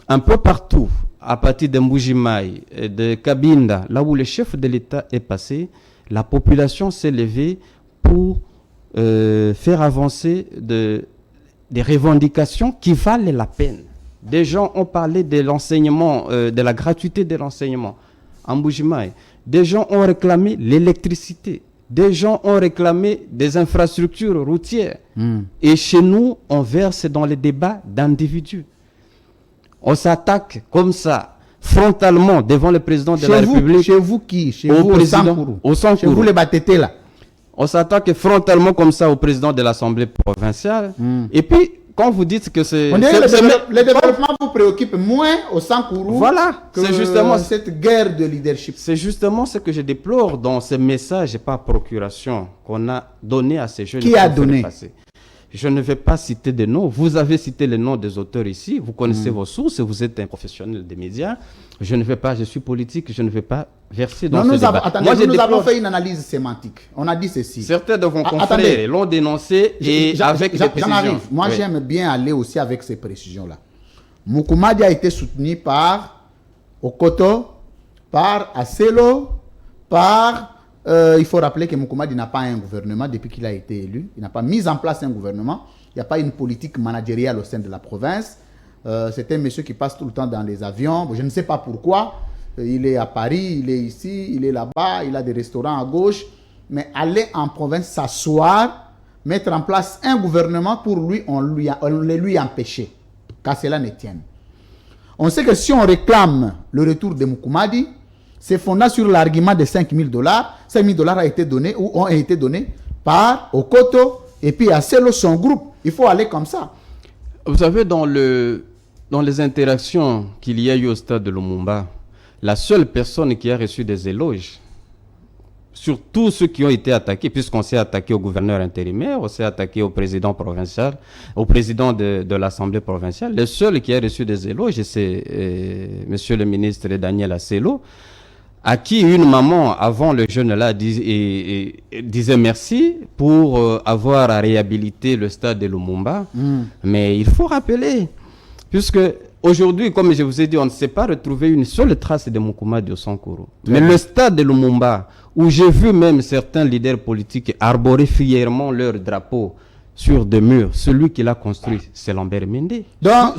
Un peu partout, à partir de Mbujimaï, de Kabinda, là où le chef de l'État est passé, la population s'est levée pour faire avancer des revendications qui valent la peine. Des gens ont parlé de l'enseignement, de la gratuité de l'enseignement en Mbuji-Mayi. Des gens ont réclamé l'électricité. Des gens ont réclamé des infrastructures routières. Et chez nous, on verse dans les débats d'individus. On s'attaque comme ça, frontalement, devant le président de la République. Chez vous qui? Chez vous au Sankourou. Chez vous les Batété là. On s'attaque frontalement comme ça au président de l'Assemblée provinciale. Et puis, quand vous dites que c'est... Le développement vous préoccupe moins au Sankourou que c'est justement cette guerre de leadership. C'est justement ce que je déplore dans ce message par procuration qu'on a donné à ces jeunes. Qui a donné? Je ne vais pas citer des noms. Vous avez cité les noms des auteurs ici. Vous connaissez vos sources. Vous êtes un professionnel des médias. Je ne vais pas, je suis politique, je ne vais pas verser dans ce débat. Nous avons fait une analyse sémantique. On a dit ceci. Certains de vos confrères l'ont dénoncé avec des précisions. Moi, j'aime bien aller aussi avec ces précisions-là. Moukoumadi a été soutenu par Okoto, par Aselo, par... il faut rappeler que Moukoumadi n'a pas un gouvernement depuis qu'il a été élu. Il n'a pas mis en place un gouvernement. Il n'y a pas une politique managériale au sein de la province. C'est un monsieur qui passe tout le temps dans les avions. Je ne sais pas pourquoi. Il est à Paris, il est ici, il est là-bas, il a des restaurants à gauche. Mais aller en province, s'asseoir, mettre en place un gouvernement, pour lui, on le lui empêché. Qu'à cela ne tienne. On sait que si on réclame le retour de Moukoumadi, c'est fondé sur l'argument de $5 000. $5 000 a été donné ou ont été donnés par Okoto et puis à Selo, son groupe. Il faut aller comme ça. Vous savez, dans les interactions qu'il y a eu au stade de Lumumba, la seule personne qui a reçu des éloges, sur tous ceux qui ont été attaqués, puisqu'on s'est attaqué au gouverneur intérimaire, on s'est attaqué au président provincial, au président de l'Assemblée provinciale, le seul qui a reçu des éloges, c'est monsieur le ministre Daniel Asselo, à qui une maman, avant le jeune là, disait merci pour avoir réhabilité le stade de Lumumba. Mais il faut rappeler, puisque aujourd'hui, comme je vous ai dit, on ne s'est pas retrouvé une seule trace de Moukoumadi au Sankourou. Mais le stade de Lumumba, où j'ai vu même certains leaders politiques arborer fièrement leur drapeau sur des murs, celui qui l'a construit, c'est Lambert Mende. Donc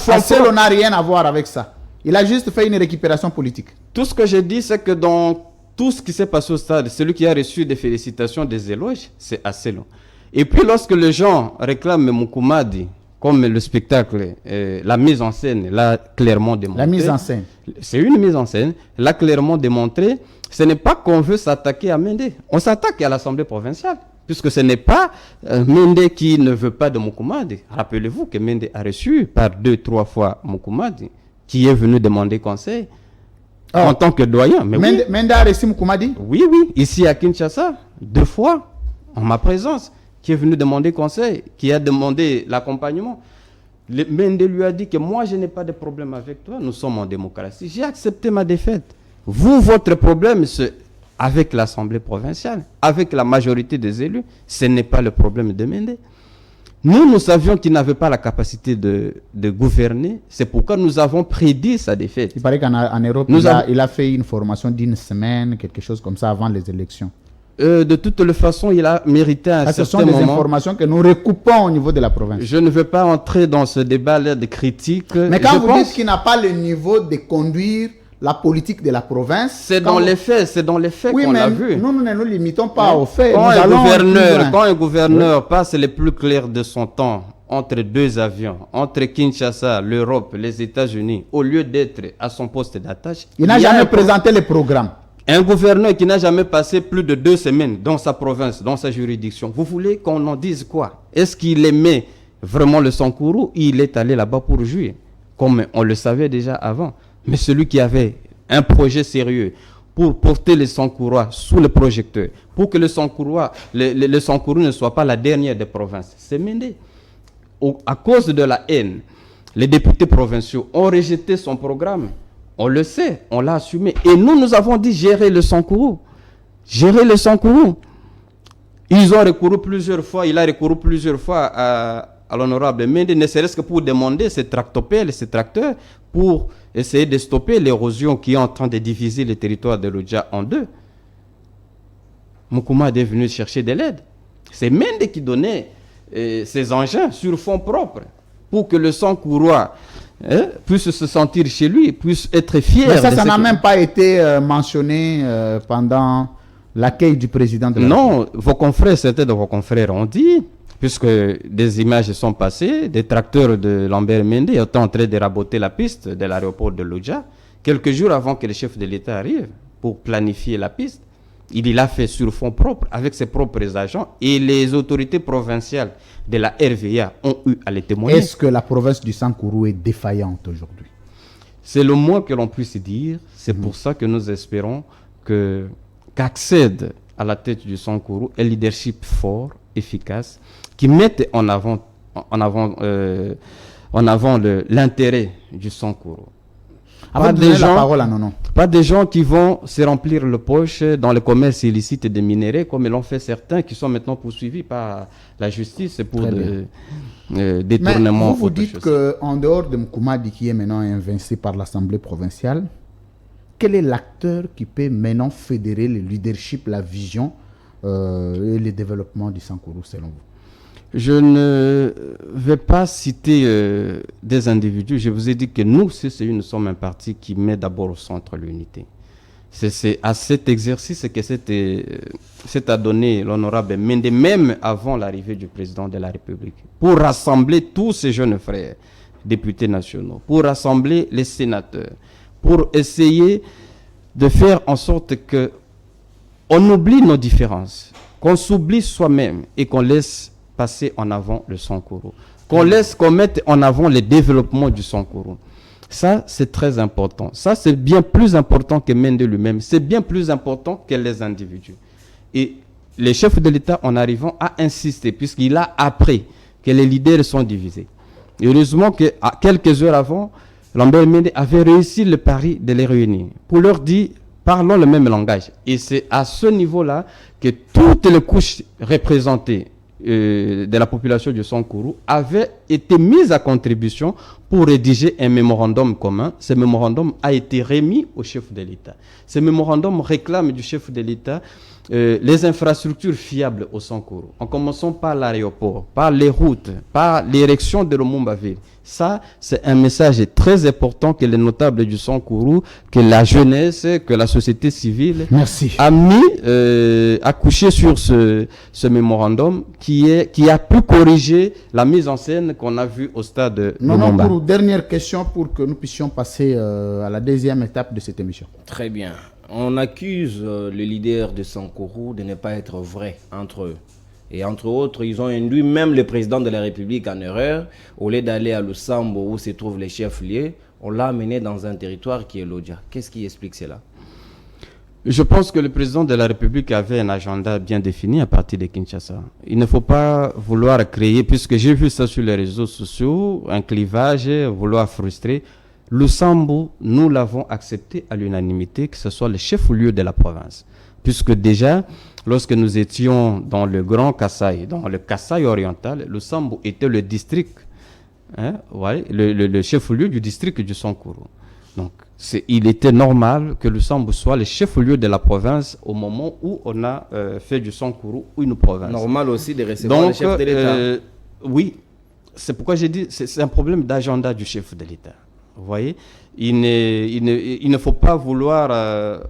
Asselo n'a rien à voir avec ça. Il a juste fait une récupération politique. Tout ce que j'ai dit, c'est que dans tout ce qui s'est passé au stade, celui qui a reçu des félicitations, des éloges, c'est Asselo. Et puis lorsque les gens réclament Moukoumadi, comme le spectacle, la mise en scène l'a clairement démontré. La mise en scène. C'est une mise en scène, l'a clairement démontré. Ce n'est pas qu'on veut s'attaquer à Mende. On s'attaque à l'Assemblée provinciale, puisque ce n'est pas Mende qui ne veut pas de Moukoumadi. Rappelez-vous que Mende a reçu par 2-3 fois Moukoumadi, qui est venu demander conseil en tant que doyen. Mais Mende a reçu Moukoumadi? Oui, ici à Kinshasa, 2 fois, en ma présence, qui est venu demander conseil, qui a demandé l'accompagnement. Mende lui a dit que moi, je n'ai pas de problème avec toi, nous sommes en démocratie. J'ai accepté ma défaite. Vous, votre problème, c'est avec l'Assemblée provinciale, avec la majorité des élus, ce n'est pas le problème de Mende. Nous savions qu'il n'avait pas la capacité de gouverner. C'est pourquoi nous avons prédit sa défaite. Il paraît qu'en Europe, il a fait une formation d'1 semaine, quelque chose comme ça, avant les élections. De toutes les façons, il a mérité un certain moment. Ce sont des informations que nous recoupons au niveau de la province. Je ne veux pas entrer dans ce débat-là de critiques. Mais quand vous dites qu'il n'a pas le niveau de conduire la politique de la province... C'est dans les faits qu'on l'a vu. Nous ne nous limitons pas aux faits. Quand un gouverneur passe le plus clair de son temps entre 2 avions, entre Kinshasa, l'Europe, les États-Unis, au lieu d'être à son poste d'attache... Il n'a jamais présenté le programme. Un gouverneur qui n'a jamais passé plus de 2 semaines dans sa province, dans sa juridiction, vous voulez qu'on en dise quoi? Est-ce qu'il aimait vraiment le Sankourou ou il est allé là-bas pour jouer, comme on le savait déjà avant? Mais celui qui avait un projet sérieux pour porter les Sankourois sous le projecteur, pour que le Sankourou ne soit pas la dernière des provinces, c'est Mende. À cause de la haine, les députés provinciaux ont rejeté son programme. On le sait, on l'a assumé. Et nous avons dit gérer le Sankourou. Gérer le Sankourou. Ils ont recouru plusieurs fois, il a recouru plusieurs fois à l'honorable Mende, ne serait-ce que pour demander ces tractopelles et ces tracteurs pour essayer de stopper l'érosion qui est en train de diviser le territoire de l'Odja en 2. Moukoumad est venu chercher de l'aide. C'est Mende qui donnait ses engins sur fonds propres pour que le Sankourois puisse se sentir chez lui, puisse être fier. Mais ça n'a même pas été mentionné pendant l'accueil du président de la Non, vos confrères, certains de vos confrères ont dit, puisque des images sont passées, des tracteurs de Lambert Mende étaient en train de raboter la piste de l'aéroport de Lodja, quelques jours avant que le chef de l'État arrive pour planifier la piste. Il l'a fait sur fonds propres, avec ses propres agents, et les autorités provinciales de la RVA ont eu à les témoigner. Est-ce que la province du Sankourou est défaillante aujourd'hui? C'est le moins que l'on puisse dire. C'est pour ça que nous espérons qu'accède à la tête du Sankourou un leadership fort, efficace, qui mette en avant l'intérêt du Sankourou. Pas des gens qui vont se remplir le poche dans le commerce illicite des minéraux, comme l'ont fait certains qui sont maintenant poursuivis par la justice pour détournement. Mais vous dites qu'en dehors de Moukoumadi, qui est maintenant invincé par l'Assemblée provinciale, quel est l'acteur qui peut maintenant fédérer le leadership, la vision et le développement du Sankourou selon vous? Je ne vais pas citer des individus. Je vous ai dit que nous, CCU, nous sommes un parti qui met d'abord au centre l'unité. C'est à cet exercice que s'est adonné l'honorable Mende, même avant l'arrivée du président de la République, pour rassembler tous ces jeunes frères, députés nationaux, pour rassembler les sénateurs, pour essayer de faire en sorte qu'on oublie nos différences, qu'on s'oublie soi-même et qu'on laisse passer en avant le Sankourou, qu'on mette en avant le développement du Sankourou. Ça, c'est très important. Ça, c'est bien plus important que Mende lui-même. C'est bien plus important que les individus. Et les chefs de l'État, en arrivant, a insisté, puisqu'il a appris que les leaders sont divisés. Et heureusement que quelques heures avant, Lambert Mende avait réussi le pari de les réunir pour leur dire parlons le même langage. Et c'est à ce niveau-là que toutes les couches représentées de la population du Sankourou avaient été mises à contribution pour rédiger un mémorandum commun. Ce mémorandum a été remis au chef de l'État. Ce mémorandum réclame du chef de l'État les infrastructures fiables au Sankourou, en commençant par l'aéroport, par les routes, par l'érection de Lumumba-Ville. Ça, c'est un message très important que les notables du Sankourou, que la jeunesse, que la société civile a couché sur ce mémorandum qui a pu corriger la mise en scène qu'on a vue au stade de Lumumba. Dernière question pour que nous puissions passer à la deuxième étape de cette émission. Très bien. On accuse le leader de Sankourou de ne pas être vrai entre eux. Et entre autres, ils ont induit même le président de la République en erreur. Au lieu d'aller à Lusambo où se trouvent les chefs liés, on l'a amené dans un territoire qui est Lodja. Qu'est-ce qui explique cela? Je pense que le président de la République avait un agenda bien défini à partir de Kinshasa. Il ne faut pas vouloir créer, puisque j'ai vu ça sur les réseaux sociaux, un clivage, vouloir frustrer. Lusambo, nous l'avons accepté à l'unanimité, que ce soit le chef-lieu de la province. Puisque déjà, lorsque nous étions dans le Grand Kasaï, dans le Kasaï oriental, Lusambo était le district, le chef-lieu du district du Sankourou. Donc, il était normal que Lusambo soit le chef-lieu de la province au moment où on a fait du Sankourou une province. Normal aussi de recevoir le chef de l'État. Oui, c'est pourquoi j'ai dit c'est un problème d'agenda du chef de l'État. Vous voyez, il ne faut pas vouloir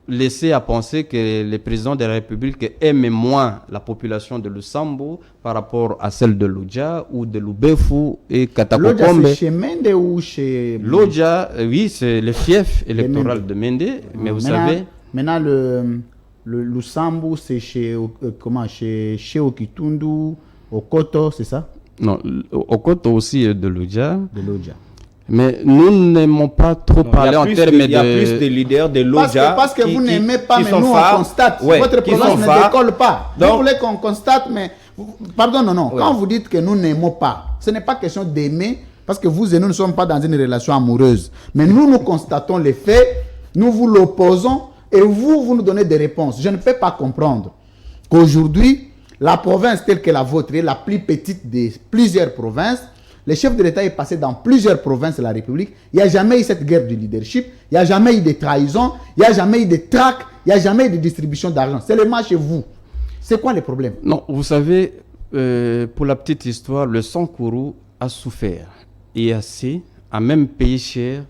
laisser à penser que le président de la République aime moins la population de Lusambo par rapport à celle de Lodja ou de Lubefu et Katakokombe. Lodja, c'est chez Mende ou chez... Lodja, oui, c'est le fief électoral de Mende, mais vous savez... Maintenant, le Lusambo, c'est chez Okitundu, Okoto, c'est ça? Non, Okoto aussi est de Lodja. De Lodja. Mais nous n'aimons pas trop parler en termes de... Il y a plus de leaders de Lodja parce que vous n'aimez pas, mais nous on constate. Votre province ne décolle pas. Donc, vous voulez qu'on constate, mais... Pardon, non. Ouais. Quand vous dites que nous n'aimons pas, ce n'est pas question d'aimer, parce que vous et nous ne sommes pas dans une relation amoureuse. Mais nous constatons les faits, nous vous l'opposons, et vous nous donnez des réponses. Je ne peux pas comprendre qu'aujourd'hui, la province telle que la vôtre est la plus petite des plusieurs provinces, Le chef de l'État est passé dans plusieurs provinces de la République. Il n'y a jamais eu cette guerre du leadership. Il n'y a jamais eu de trahison. Il n'y a jamais eu de traque. Il n'y a jamais eu de distribution d'argent. C'est le match chez vous. C'est quoi les problèmes? Non, vous savez, pour la petite histoire, le Sankuru a souffert et a même payé cher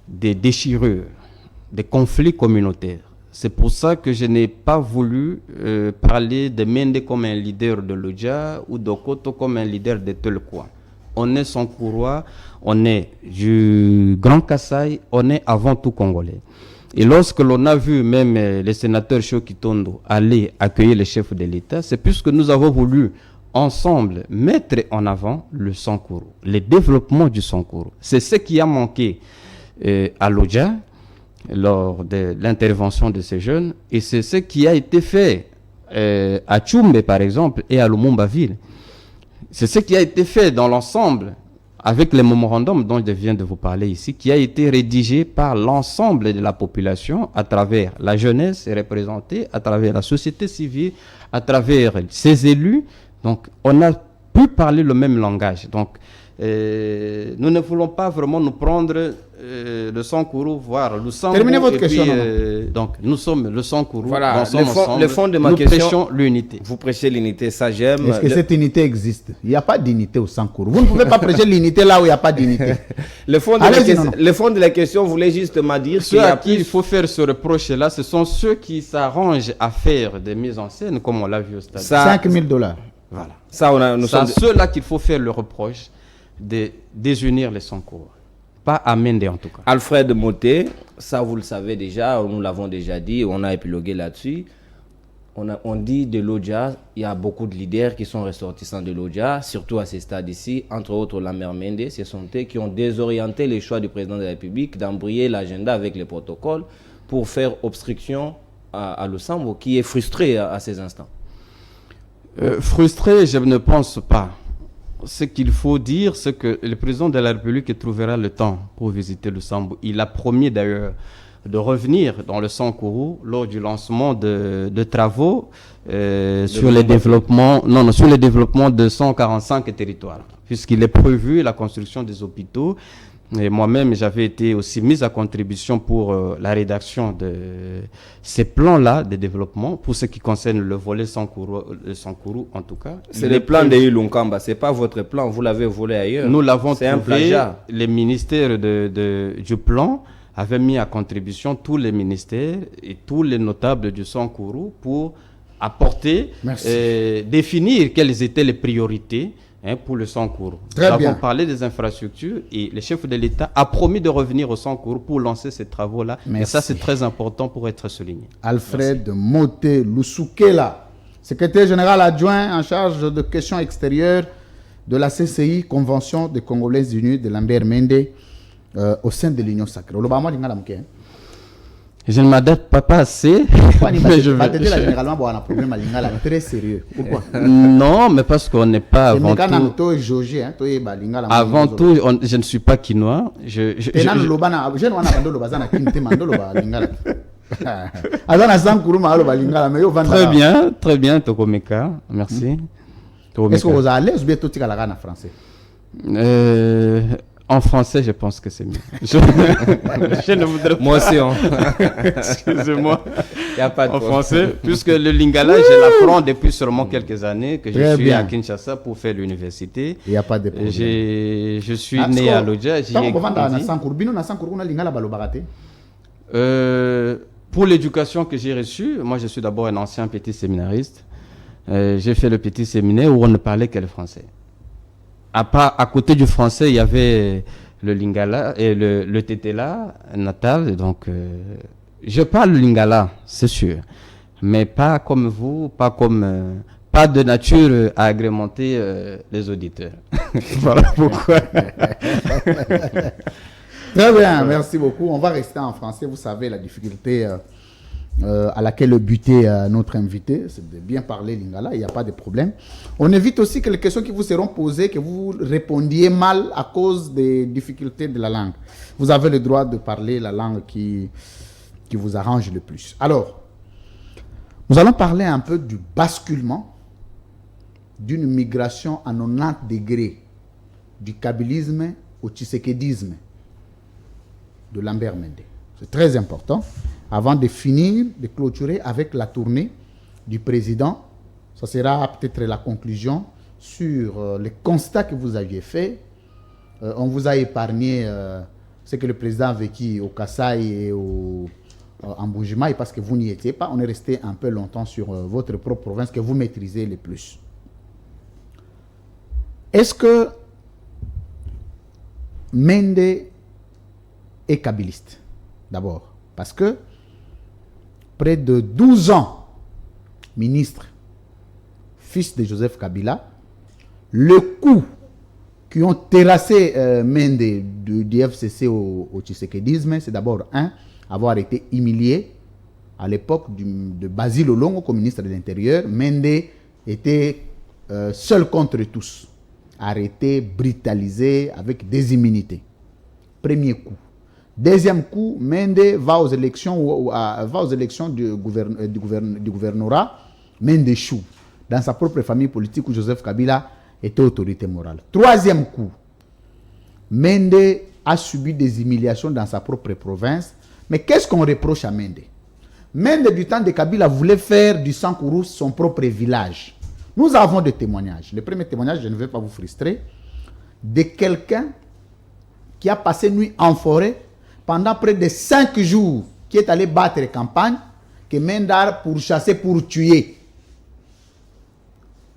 des déchirures, des conflits communautaires. C'est pour ça que je n'ai pas voulu parler de Mende comme un leader de l'Odja ou d'Okoto comme un leader de Telkwa. On est Sankurois, on est du Grand Kassai, on est avant tout Congolais. Et lorsque l'on a vu même le sénateur Shoki Tondo aller accueillir le chef de l'État, c'est puisque nous avons voulu ensemble mettre en avant le Sankuru, le développement du Sankuru. C'est ce qui a manqué à l'Odja lors de l'intervention de ces jeunes, et c'est ce qui a été fait à Tchoumbe par exemple et à Lumumba-Ville. C'est ce qui a été fait dans l'ensemble avec les mémorandums dont je viens de vous parler ici, qui a été rédigé par l'ensemble de la population à travers la jeunesse représentée, à travers la société civile, à travers ses élus. Donc on a pu parler le même langage. Donc nous ne voulons pas vraiment nous prendre le Sankuru, voire le Sambo. Terminez votre question. Donc nous sommes le Sankuru. Voilà, le fond de ma nous question. Prêchons l'unité. Vous prêchez l'unité, ça j'aime. Est-ce que cette unité existe? Il n'y a pas d'unité au Sankuru. Vous ne pouvez pas prêcher l'unité là où il n'y a pas d'unité. Le fond de la question voulait justement dire ceux à qui il faut faire ce reproche-là, ce sont ceux qui s'arrangent à faire des mises en scène, comme on l'a vu au stade. $5 000. Voilà. C'est ceux-là qu'il faut faire le reproche de désunir les Sankuru. Pas à Mende en tout cas. Alfred Moté, ça vous le savez déjà, nous l'avons déjà dit, on a épilogué là-dessus. On dit de l'Odja, il y a beaucoup de leaders qui sont ressortissants de l'Odja, surtout à ces stades ici, entre autres la mère Mende, ce sont eux qui ont désorienté les choix du président de la République d'embrayer l'agenda avec les protocoles pour faire obstruction à Lusambo, qui est frustré à ces instants. Frustré, je ne pense pas. Ce qu'il faut dire, c'est que le président de la République trouvera le temps pour visiter le Lusambo. Il a promis d'ailleurs de revenir dans le Sankuru lors du lancement de travaux sur le développement de 145 territoires, puisqu'il est prévu la construction des hôpitaux. Et moi-même, j'avais été aussi mis à contribution pour la rédaction de ces plans-là de développement, pour ce qui concerne le volet Sankuru en tout cas. C'est le plan de Ilunkamba, ce n'est pas votre plan, vous l'avez volé ailleurs. Nous l'avons trouvé, les ministères du plan avaient mis à contribution tous les ministères et tous les notables du Sankuru pour apporter, définir quelles étaient les priorités pour le Sankuru. Nous avons parlé des infrastructures et le chef de l'État a promis de revenir au Sankuru pour lancer ces travaux-là. Et ça, c'est très important pour être souligné. Alfred Moté Lusukela, secrétaire général adjoint en charge de questions extérieures de la CCI, Convention des Congolais Unis de Lambert Mende, au sein de l'Union Sacrée. Je ne m'adapte pas assez. Mais je vais... généralement, on a un problème à l'ingala très sérieux. Pourquoi? Non, mais parce qu'on n'est pas avant tout... Avant tout, je ne suis pas quinois. Très bien, Tokomeka. Merci. Est-ce que vous allez ou bien tout en français? En français, je pense que c'est mieux. Je ne voudrais pas. Moi aussi. Excusez-moi. Il n'y a pas de français, puisque le lingala, je l'apprends depuis seulement quelques années que je suis à Kinshasa pour faire l'université. Il n'y a pas de problème. Je suis né à Lodja. Pour l'éducation que j'ai reçue, moi je suis d'abord un ancien petit séminariste. J'ai fait le petit séminaire où on ne parlait que le français. À côté du français, il y avait le lingala et le tétela natal. Donc, je parle lingala, c'est sûr. Mais pas comme vous, pas de nature à agrémenter les auditeurs. Voilà pourquoi. Très bien, merci beaucoup. On va rester en français. Vous savez la difficulté à laquelle butait notre invité, c'est de bien parler lingala, il n'y a pas de problème. On évite aussi que les questions qui vous seront posées, que vous répondiez mal à cause des difficultés de la langue. Vous avez le droit de parler la langue qui vous arrange le plus. Alors, nous allons parler un peu du basculement d'une migration à 90 degrés du kabylisme au tshisekédisme de Lambert Mende. C'est très important. Avant de finir, de clôturer avec la tournée du président, ça sera peut-être la conclusion sur les constats que vous aviez faits. On vous a épargné ce que le président a vécu au Kasaï et en Mbuji-Mayi parce que vous n'y étiez pas. On est resté un peu longtemps sur votre propre province que vous maîtrisez le plus. Est-ce que Mende est kabyliste? D'abord, parce que près de 12 ans, ministre, fils de Joseph Kabila, le coup qui ont terrassé Mende du FCC au tshisekédisme, c'est d'abord avoir été humilié à l'époque de Basile Olongo comme ministre de l'Intérieur. Mende était seul contre tous, arrêté, brutalisé, avec des immunités. Premier coup. Deuxième coup, Mende va aux élections du gouvernorat. Mende choue dans sa propre famille politique où Joseph Kabila était autorité morale. Troisième coup, Mende a subi des humiliations dans sa propre province. Mais qu'est-ce qu'on reproche à Mende? Mende, du temps de Kabila, voulait faire du Sankourou son propre village. Nous avons des témoignages. Le premier témoignage, je ne vais pas vous frustrer, de quelqu'un qui a passé nuit en forêt pendant près de 5 jours, qui est allé battre campagne, que Mende a pourchassé pour tuer.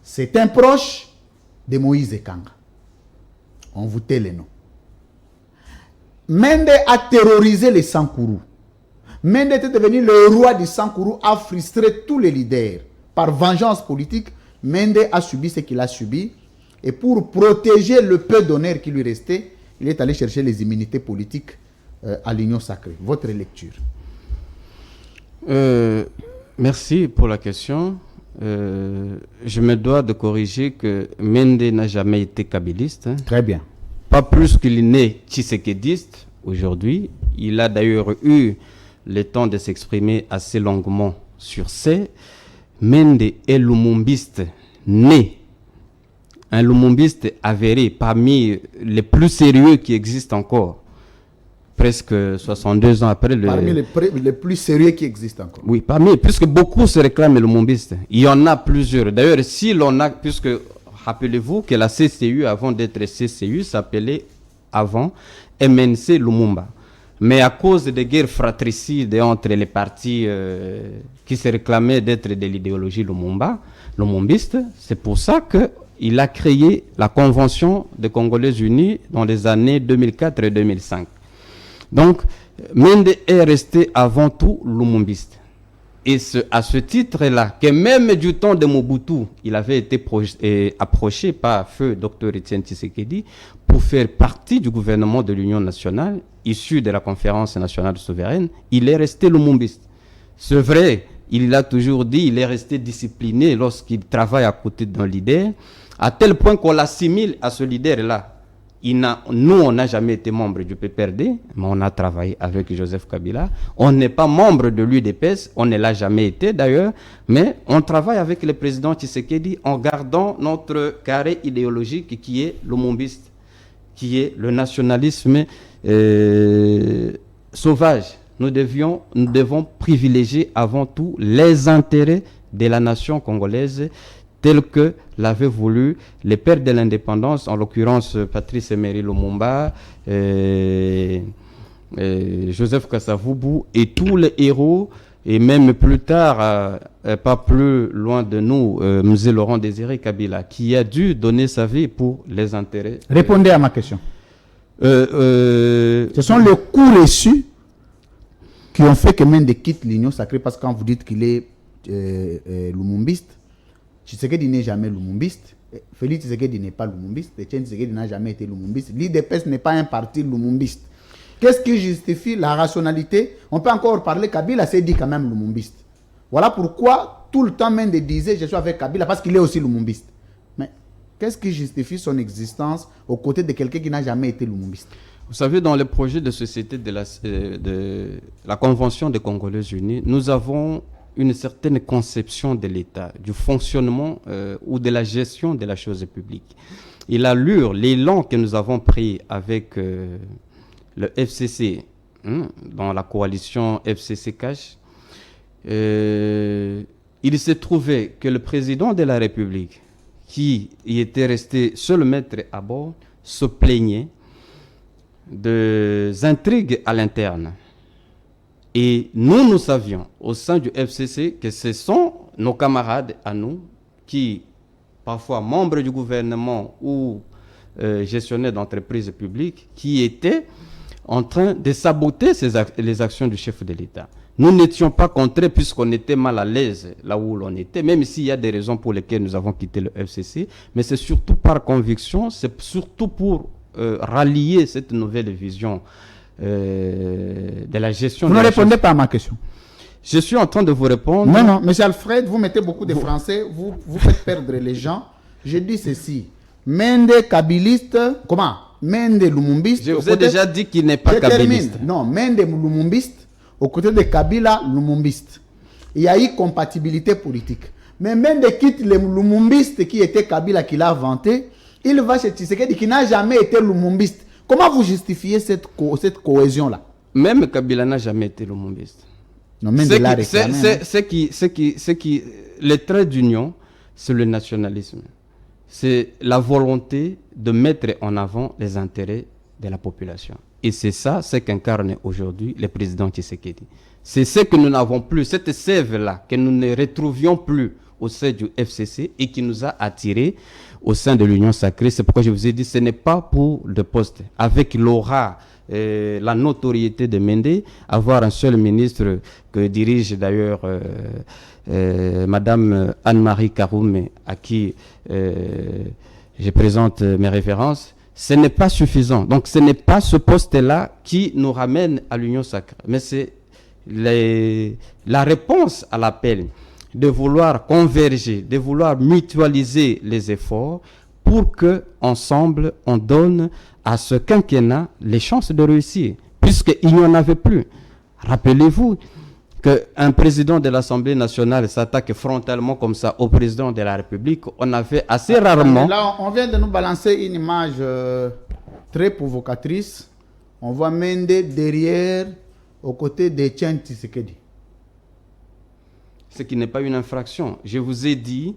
C'est un proche de Moïse Kanga. On vous tait les noms. Mende a terrorisé les Sankourou. Mende était devenu le roi du Sankourou, a frustré tous les leaders. Par vengeance politique, Mende a subi ce qu'il a subi. Et pour protéger le peu d'honneur qui lui restait, il est allé chercher les immunités politiques à l'Union sacrée. Votre lecture? Merci pour la question. Je me dois de corriger que Mende n'a jamais été kabyliste. Très bien. Pas plus qu'il n'est tshisekédiste aujourd'hui. Il a d'ailleurs eu le temps de s'exprimer assez longuement sur ce. Mende est lumumbiste né. Un lumumbiste avéré parmi les plus sérieux qui existent encore. Presque 62 ans après Parmi les plus sérieux qui existent encore. Oui, puisque beaucoup se réclament lumumbistes. Il y en a plusieurs. D'ailleurs, si l'on a, puisque rappelez-vous que la CCU, avant d'être CCU, s'appelait avant MNC Lumumba. Mais à cause des guerres fratricides entre les partis qui se réclamaient d'être de l'idéologie lumumbiste, c'est pour ça qu'il a créé la Convention des Congolais Unis dans les années 2004 et 2005. Donc, Mende est resté avant tout lumumbiste. Et à ce titre-là, que même du temps de Mobutu, il avait été approché par feu Dr Etienne Tshisekedi pour faire partie du gouvernement de l'Union nationale, issu de la conférence nationale souveraine. Il est resté lumumbiste. C'est vrai, il l'a toujours dit, il est resté discipliné lorsqu'il travaille à côté d'un leader, à tel point qu'on l'assimile à ce leader-là. Nous, on n'a jamais été membre du PPRD, mais on a travaillé avec Joseph Kabila. On n'est pas membre de l'UDPS, on ne l'a jamais été d'ailleurs, mais on travaille avec le président Tshisekedi en gardant notre carré idéologique qui est lumumbiste, qui est le nationalisme sauvage. Nous devons privilégier avant tout les intérêts de la nation congolaise, tel que l'avaient voulu les pères de l'indépendance, en l'occurrence Patrice Emery Lumumba, Joseph Kasavubu et tous les héros, et même plus tard, pas plus loin de nous, M. Laurent Désiré Kabila, qui a dû donner sa vie pour les intérêts. Répondez à ma question. Ce sont les coups reçus qui ont fait que Mende quitte l'Union sacrée, parce que quand vous dites qu'il est lumumbiste, Tshisekedi n'est jamais lumumbiste. Félix Tshisekedi n'est pas lumumbiste. Etienne Tshisekedi n'a jamais été lumumbiste. L'IDPS n'est pas un parti lumumbiste. Qu'est-ce qui justifie la rationalité? On peut encore parler, Kabila s'est dit quand même lumumbiste. Voilà pourquoi tout le temps Mende disait je suis avec Kabila, parce qu'il est aussi lumumbiste. Mais qu'est-ce qui justifie son existence aux côtés de quelqu'un qui n'a jamais été lumumbiste? Vous savez, dans le projet de société de la Convention des Congolais Unis, nous avons une certaine conception de l'État, du fonctionnement ou de la gestion de la chose publique. il a lu l'élan que nous avons pris avec le FCC, dans la coalition FCC-Cash. Il s'est trouvé que le président de la République, qui y était resté seul maître à bord, se plaignait des intrigues à l'interne. Et nous savions au sein du FCC que ce sont nos camarades à nous qui, parfois membres du gouvernement ou gestionnaires d'entreprises publiques, qui étaient en train de saboter les actions du chef de l'État. Nous n'étions pas contrés puisqu'on était mal à l'aise là où l'on était, même s'il y a des raisons pour lesquelles nous avons quitté le FCC, mais c'est surtout par conviction, c'est surtout pour rallier cette nouvelle vision de la gestion. Vous ne répondez pas à ma question. Je suis en train de vous répondre. Non, monsieur Alfred, vous mettez beaucoup de Français, vous faites perdre les gens. Je dis ceci, Mende kabiliste, comment Mende lumumbiste. Je vous ai déjà dit qu'il n'est pas kabiliste. Non, Mende lumumbiste, au côté de Kabila lumumbiste. Il y a eu compatibilité politique. Mais Mende quitte le lumumbiste qui était Kabila qui l'a inventé, il va chez Tshisekedi qui n'a jamais été lumumbiste. Comment vous justifiez cette cohésion-là? Même Kabila n'a jamais été lumumbiste. Non, même de la réclamé, le trait d'union, c'est le nationalisme. C'est la volonté de mettre en avant les intérêts de la population. Et c'est ça, ce qu'incarne aujourd'hui le président Tshisekedi. C'est ce que nous n'avons plus, cette sève-là, que nous ne retrouvions plus au sein du FCC et qui nous a attirés au sein de l'Union sacrée. C'est pourquoi je vous ai dit, ce n'est pas pour le poste. Avec l'aura, la notoriété de Mende, avoir un seul ministre que dirige d'ailleurs Madame Anne-Marie Karoum, à qui je présente mes références, ce n'est pas suffisant. Donc ce n'est pas ce poste-là qui nous ramène à l'Union sacrée, mais c'est la réponse à l'appel de vouloir converger, de vouloir mutualiser les efforts pour que ensemble on donne à ce quinquennat les chances de réussir, puisqu'il n'y en avait plus. Rappelez-vous qu'un président de l'Assemblée nationale s'attaque frontalement comme ça au président de la République, on avait assez rarement... Là, on vient de nous balancer une image très provocatrice. On voit Mende derrière, aux côtés de Etienne Tshisekedi. Ce qui n'est pas une infraction. Je vous ai dit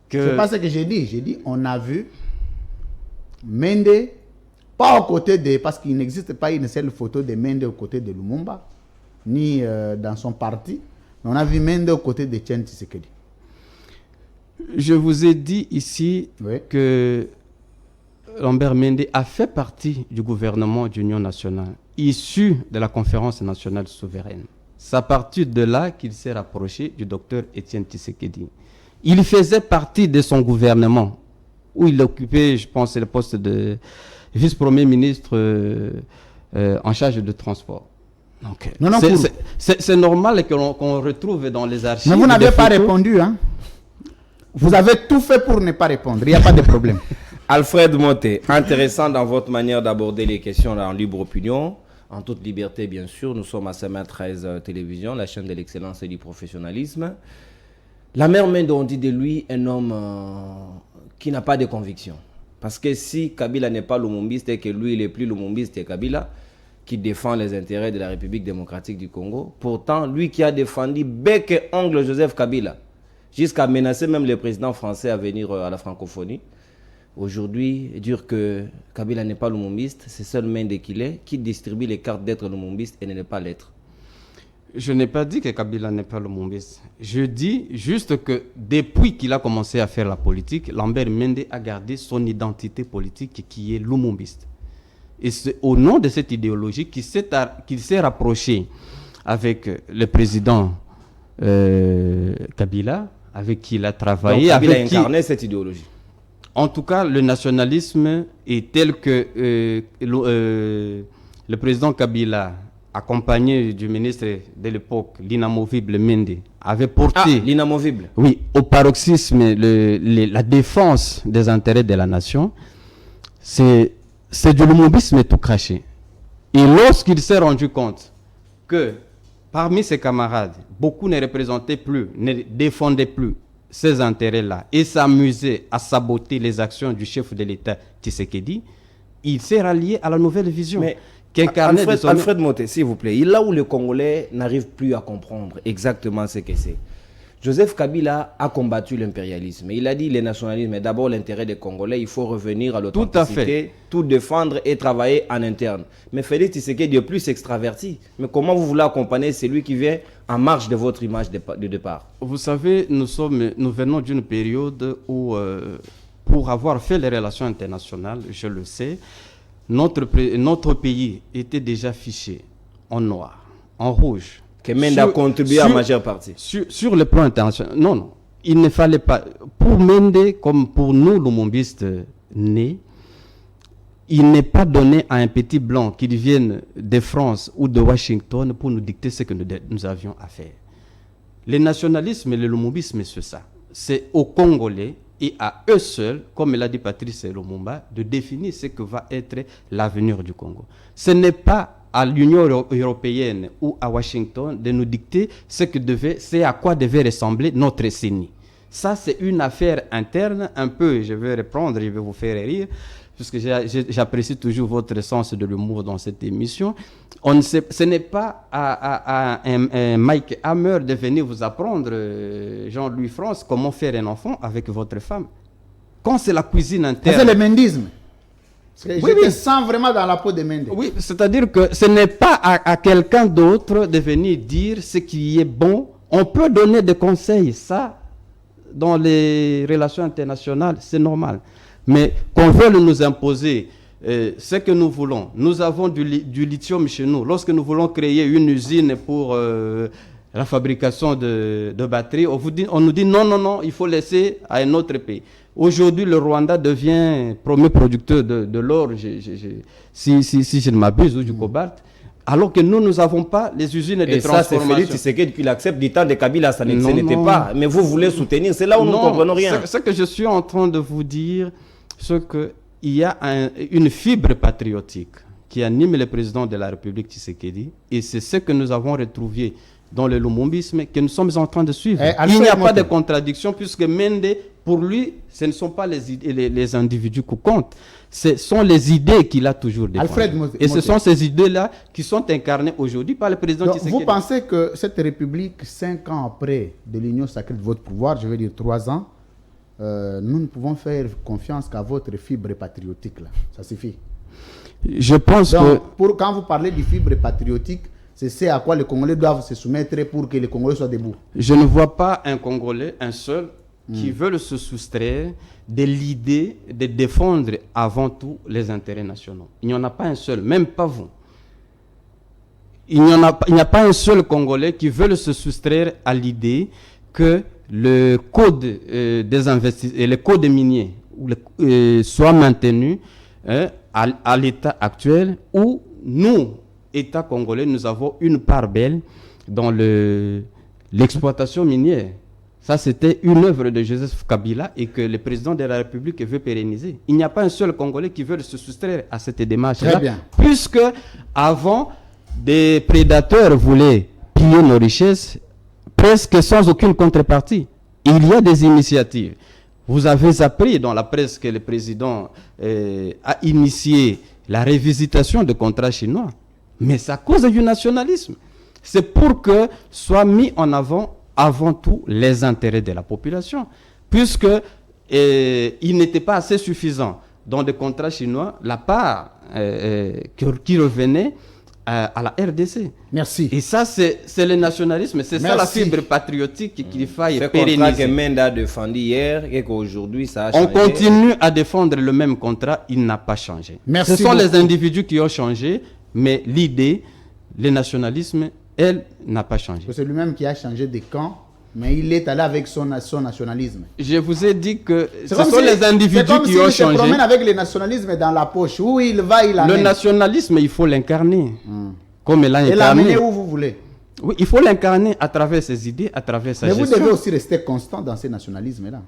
que... C'est pas ce que j'ai dit. J'ai dit, on a vu Mende, pas aux côtés de... Parce qu'il n'existe pas une seule photo de Mende aux côtés de Lumumba, ni dans son parti. Mais on a vu Mende aux côtés de Etienne Tshisekedi. Je vous ai dit ici que Lambert Mende a fait partie du gouvernement d'Union nationale, issu de la conférence nationale souveraine. C'est à partir de là qu'il s'est rapproché du docteur Etienne Tshisekedi. Il faisait partie de son gouvernement, où il occupait, je pense, le poste de vice-premier ministre en charge de transport. Donc, c'est normal qu'on retrouve dans les archives. Mais vous n'avez pas répondu, hein? Vous avez tout fait pour ne pas répondre. Il n'y a pas de problème. Alfred Monté, intéressant dans votre manière d'aborder les questions là, en libre opinion, en toute liberté bien sûr. Nous sommes à Semaine 13 Télévision, la chaîne de l'excellence et du professionnalisme. La mère Mende, on dit de lui un homme qui n'a pas de conviction. Parce que si Kabila n'est pas lumumbiste et que lui il est plus lumumbiste que Kabila, qui défend les intérêts de la République démocratique du Congo, pourtant lui qui a défendu bec et ongle Joseph Kabila, jusqu'à menacer même le président français à venir à la francophonie. Aujourd'hui, dire que Kabila n'est pas lumumbiste, c'est seul Mende qu'il est, qui distribue les cartes d'être lumumbiste et ne pas l'être. Je n'ai pas dit que Kabila n'est pas lumumbiste. Je dis juste que depuis qu'il a commencé à faire la politique, Lambert Mende a gardé son identité politique qui est lumumbiste. Et c'est au nom de cette idéologie qu'il s'est rapproché avec le président Kabila, avec qui il a travaillé. Donc, Kabila a incarné cette idéologie. En tout cas, le nationalisme est tel que le président Kabila, accompagné du ministre de l'époque, l'inamovible Mende, avait porté... Ah, l'inamovible. Oui, au paroxysme, la défense des intérêts de la nation. C'est du lumumbisme tout craché. Et lorsqu'il s'est rendu compte que parmi ses camarades, beaucoup ne représentaient plus, ne défendaient plus ces intérêts-là et s'amuser à saboter les actions du chef de l'État Tshisekedi, il s'est rallié à la nouvelle vision. Mais Alfred Moté, s'il vous plaît, là où les Congolais n'arrivent plus à comprendre exactement ce que c'est. Joseph Kabila a combattu l'impérialisme. Il a dit le nationalisme est d'abord l'intérêt des Congolais. Il faut revenir à l'authenticité, tout défendre et travailler en interne. Mais Félix Tshisekedi est plus extraverti. Mais comment vous voulez accompagner celui qui vient en marge de votre image de départ? Vous savez, nous venons d'une période où, pour avoir fait les relations internationales, je le sais, notre pays était déjà fiché en noir, en rouge. Que Mende a contribué à majeure partie. Sur le plan international, non. Il ne fallait pas. Pour Mende, comme pour nous, lumumbistes nés, il n'est pas donné à un petit blanc qui vienne de France ou de Washington pour nous dicter ce que nous avions à faire. Le nationalisme et le lumumbisme, c'est ça. C'est aux Congolais et à eux seuls, comme l'a dit Patrice Lumumba, de définir ce que va être l'avenir du Congo. Ce n'est pas à l'Union européenne ou à Washington de nous dicter c'est à quoi devait ressembler notre CENI. Ça, c'est une affaire interne, un peu, je vais reprendre, je vais vous faire rire, puisque j'apprécie toujours votre sens de l'humour dans cette émission. Ce n'est pas à Mike Hammer de venir vous apprendre, Jean-Louis France, comment faire un enfant avec votre femme. Quand c'est la cuisine interne... C'est le mendisme. Je te sens vraiment dans la peau de Mende. Oui, c'est-à-dire que ce n'est pas à quelqu'un d'autre de venir dire ce qui est bon. On peut donner des conseils, ça, dans les relations internationales, c'est normal. Mais qu'on veuille nous imposer ce que nous voulons. Nous avons du lithium chez nous. Lorsque nous voulons créer une usine pour la fabrication de batteries, on nous dit non, il faut laisser à un autre pays. Aujourd'hui, le Rwanda devient premier producteur de l'or, si je ne m'abuse, ou du cobalt, alors que nous n'avons pas les usines de transformation. Et ça, c'est Félix Tshisekedi qui l'accepte du temps de Kabila, ça n'était pas. Mais vous voulez soutenir, c'est là où nous ne comprenons rien. Ce que je suis en train de vous dire, c'est qu'il y a une fibre patriotique qui anime le président de la République Tshisekedi, et c'est ce que nous avons retrouvé dans le lumumbisme que nous sommes en train de suivre. Il n'y a pas de contradiction, puisque Mende, pour lui, ce ne sont pas les individus qui comptent, ce sont les idées qu'il a toujours défendues. Et ce sont ces idées-là qui sont incarnées aujourd'hui par le président Tshisekedi. Vous pensez que cette République, 5 ans après de l'union sacrée de votre pouvoir, je veux dire 3 ans, nous ne pouvons faire confiance qu'à votre fibre patriotique là. Ça suffit. Je pense que... Quand vous parlez de fibre patriotique, c'est à quoi les Congolais doivent se soumettre pour que les Congolais soient debout. Je ne vois pas un Congolais, un seul, qui veulent se soustraire de l'idée de défendre avant tout les intérêts nationaux. Il n'y en a pas un seul, même pas vous. Il n'y a pas un seul Congolais qui veut se soustraire à l'idée que le code des investissements et le code minier soit maintenu à l'état actuel où nous, État congolais, nous avons une part belle dans l'exploitation minière. Ça, c'était une œuvre de Joseph Kabila et que le président de la République veut pérenniser. Il n'y a pas un seul Congolais qui veut se soustraire à cette démarche-là. Puisque, avant, des prédateurs voulaient piller nos richesses presque sans aucune contrepartie. Il y a des initiatives. Vous avez appris dans la presse que le président a initié la révisitation de contrats chinois. Mais c'est à cause du nationalisme. C'est pour que soient mis en avant tout les intérêts de la population. Puisque il n'était pas assez suffisant dans des contrats chinois, la part qui revenait à la RDC. Merci. Et ça, c'est le nationalisme. C'est ça la fibre patriotique qu'il faille pérenniser. Ce contrat que Mende a défendu hier et qu'aujourd'hui, ça a changé. On continue à défendre le même contrat, il n'a pas changé. Merci Ce sont beaucoup. les individus qui ont changé, mais l'idée, le nationalisme, elle, n'a pas changé. C'est lui-même qui a changé de camp, mais il est allé avec son nationalisme. Je vous ai dit que ce sont les individus qui ont changé. Il se promène avec le nationalisme dans la poche. Où il va, il l'amène. Le nationalisme, il faut l'incarner. Comme il l'a incarné. Et l'amener où vous voulez. Oui, il faut l'incarner à travers ses idées, à travers sa gestion. Mais vous devez aussi rester constant dans ce nationalisme-là.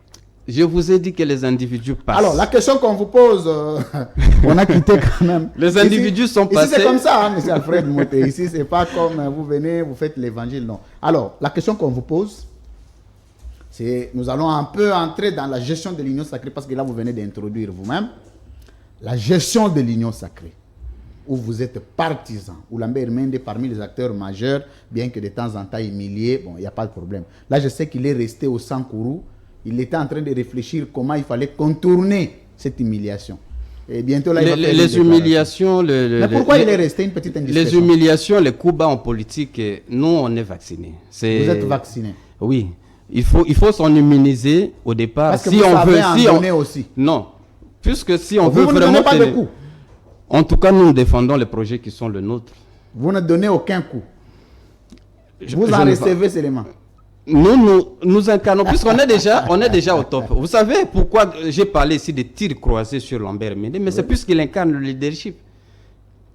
Je vous ai dit que les individus passent. Alors, la question qu'on vous pose, on a quitté quand même. Les individus sont passés. Ici, c'est comme ça, M. Alfred Moté. Ici, c'est pas comme vous venez, vous faites l'évangile, non. Alors, la question qu'on vous pose, Nous allons un peu entrer dans la gestion de l'Union sacrée, parce que là, vous venez d'introduire vous-même la gestion de l'Union sacrée, où vous êtes partisan, où Lambert Mende est parmi les acteurs majeurs, bien que de temps en temps humilié, bon, il n'y a pas de problème. Là, je sais qu'il est resté au Sankourou, il était en train de réfléchir comment il fallait contourner cette humiliation. Et bientôt, là, il va faire les humiliations... Mais pourquoi il est resté une petite indiscrétion? Les humiliations, les coups bas en politique, nous, on est vaccinés. Vous êtes vaccinés? Oui. Il faut s'en immuniser au départ. Parce que si vous savez en donner aussi. Non. Puisque si on vous veut ne vraiment... donnez pas de coups. En tout cas, nous défendons les projets qui sont le nôtre. Vous ne donnez aucun coup. Vous en recevez seulement. Nous incarnons, puisqu'on est déjà au top. Vous savez pourquoi j'ai parlé ici de tirs croisés sur Lambert Mende? Mais c'est puisqu'il incarne le leadership.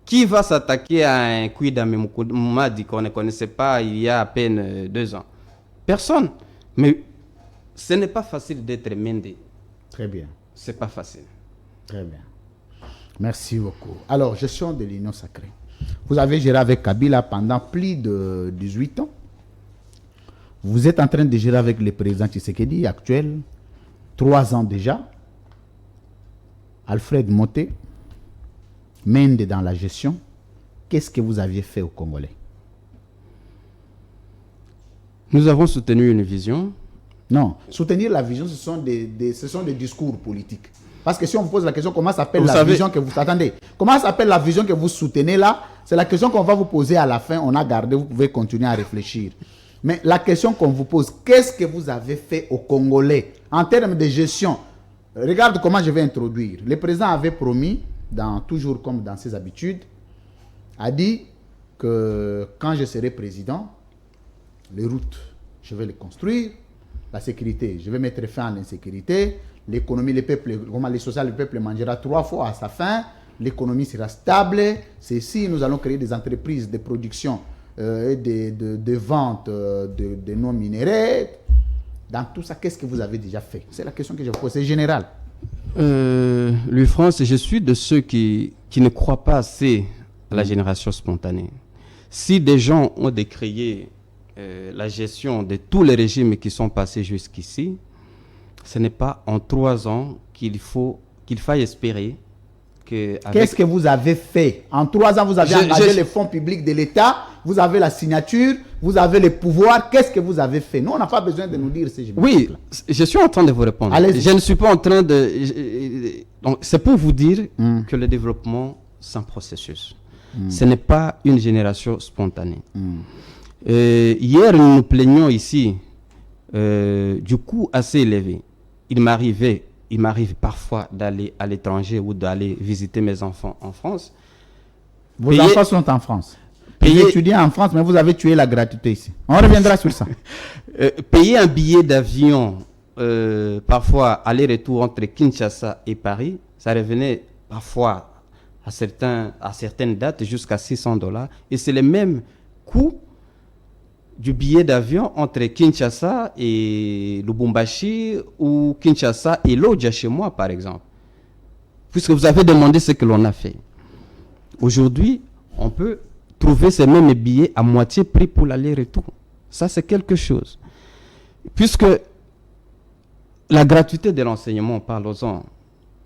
Qui va s'attaquer à un Kwida Memadi qu'on ne connaissait pas il y a à peine 2 ans? Personne. Mais ce n'est pas facile d'être Mende. Très bien. C'est pas facile. Très bien. Merci beaucoup. Alors, gestion de l'Union sacrée. Vous avez géré avec Kabila pendant plus de 18 ans. Vous êtes en train de gérer avec le président Tshisekedi actuel, 3 ans déjà. Alfred Moté, Mende dans la gestion. Qu'est-ce que vous aviez fait aux Congolais? Nous avons soutenu une vision. Non, soutenir la vision, ce sont des discours politiques. Parce que si on vous pose la question, comment s'appelle la vision que vous... Attendez, comment s'appelle la vision que vous soutenez là? C'est la question qu'on va vous poser à la fin. On a gardé, vous pouvez continuer à réfléchir. Mais la question qu'on vous pose, qu'est-ce que vous avez fait aux Congolais en termes de gestion? Regarde comment je vais introduire. Le président avait promis, toujours comme dans ses habitudes, a dit que quand je serai président, les routes, je vais les construire. La sécurité, je vais mettre fin à l'insécurité. L'économie, les social, le peuple mangera 3 fois à sa faim. L'économie sera stable. C'est nous allons créer des entreprises de production et de vente de non minéraux. Dans tout ça, qu'est-ce que vous avez déjà fait? C'est la question que je vous pose, c'est général. Louis France, je suis de ceux qui ne croient pas assez à la génération spontanée. Si des gens ont décrié la gestion de tous les régimes qui sont passés jusqu'ici, ce n'est pas en 3 ans qu'il faille espérer que... Qu'est-ce que vous avez fait? En 3 ans, vous avez engagé les fonds publics de l'État, vous avez la signature, vous avez les pouvoirs. Qu'est-ce que vous avez fait? Nous, on n'a pas besoin de nous dire si je... Oui, je suis en train de vous répondre. Je ne suis pas en train de... Donc, c'est pour vous dire que le développement, c'est un processus. Ce n'est pas une génération spontanée. Hier, nous nous plaignons ici du coût assez élevé. Il m'arrive parfois d'aller à l'étranger ou d'aller visiter mes enfants en France. Vos enfants sont en France. Vous étudiez en France, mais vous avez tué la gratuité ici. On reviendra sur ça. Payer un billet d'avion, parfois aller-retour entre Kinshasa et Paris, ça revenait parfois à certaines dates jusqu'à $600. Et c'est le même coût du billet d'avion entre Kinshasa et Lubumbashi ou Kinshasa et Lodja chez moi, par exemple. Puisque vous avez demandé ce que l'on a fait. Aujourd'hui, on peut trouver ces mêmes billets à moitié prix pour l'aller-retour. Ça, c'est quelque chose. Puisque la gratuité de l'enseignement, parlons-en,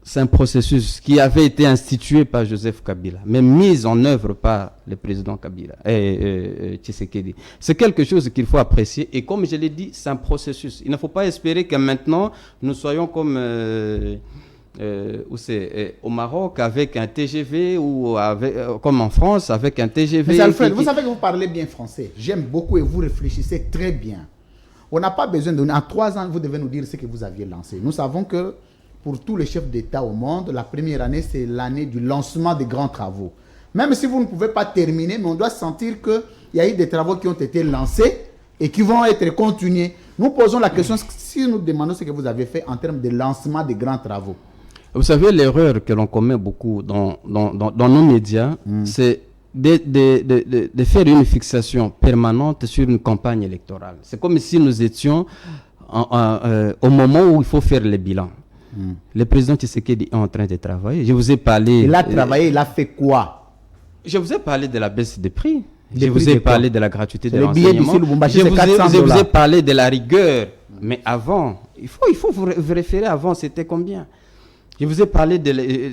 c'est un processus qui avait été institué par Joseph Kabila, mais mis en œuvre par le président Kabila, Tshisekedi. C'est quelque chose qu'il faut apprécier. Et comme je l'ai dit, c'est un processus. Il ne faut pas espérer que maintenant, nous soyons comme au Maroc avec un TGV ou comme en France avec un TGV. Mais Alfred, vous savez que vous parlez bien français. J'aime beaucoup et vous réfléchissez très bien. On n'a pas besoin de... En 3 ans, vous devez nous dire ce que vous aviez lancé. Nous savons que pour tous les chefs d'État au monde, la première année, c'est l'année du lancement des grands travaux. Même si vous ne pouvez pas terminer, mais on doit sentir qu'il y a eu des travaux qui ont été lancés et qui vont être continués. Nous posons la question, si nous demandons ce que vous avez fait en termes de lancement des grands travaux. Vous savez, l'erreur que l'on commet beaucoup dans nos médias, c'est de faire une fixation permanente sur une campagne électorale. C'est comme si nous étions au moment où il faut faire le bilan. Le président Tshisekedi est en train de travailler. Je vous ai parlé... Il a travaillé, il a fait quoi? Je vous ai parlé de la baisse des prix. Je vous ai parlé de la gratuité de l'enseignement. Je vous ai parlé de la rigueur Mais avant, il faut vous référer avant, c'était combien? Je vous ai parlé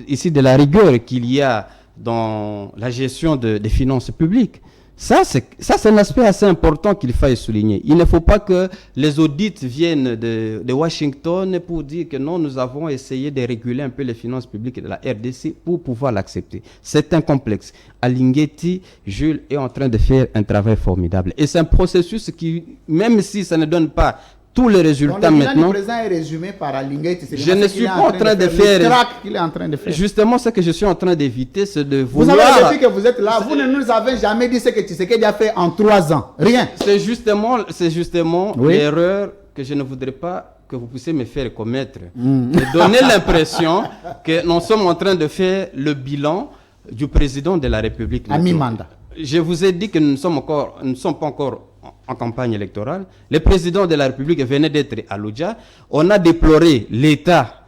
ici de la rigueur qu'il y a dans la gestion des finances publiques. Ça, c'est un aspect assez important qu'il faille souligner. Il ne faut pas que les audits viennent de Washington pour dire que non, nous avons essayé de réguler un peu les finances publiques de la RDC pour pouvoir l'accepter. C'est un complexe. Alinguetti, Jules est en train de faire un travail formidable. Et c'est un processus qui, même si ça ne donne pas tous les résultats maintenant. Le président est résumé par Alinguetti. Je ne suis pas en train de faire. Qu'il est en train de faire. Justement, ce que je suis en train d'éviter, c'est de vouloir. Vous avez depuis que vous êtes là, vous ne nous avez jamais dit ce que Tshisekedi a fait en 3 ans. Rien. C'est justement l'erreur que je ne voudrais pas que vous puissiez me faire commettre. De donner l'impression que nous sommes en train de faire le bilan du président de la République. À mi-mandat. Je vous ai dit que nous ne sommes pas encore en campagne électorale. Le président de la République venait d'être à Lodja. On a déploré l'état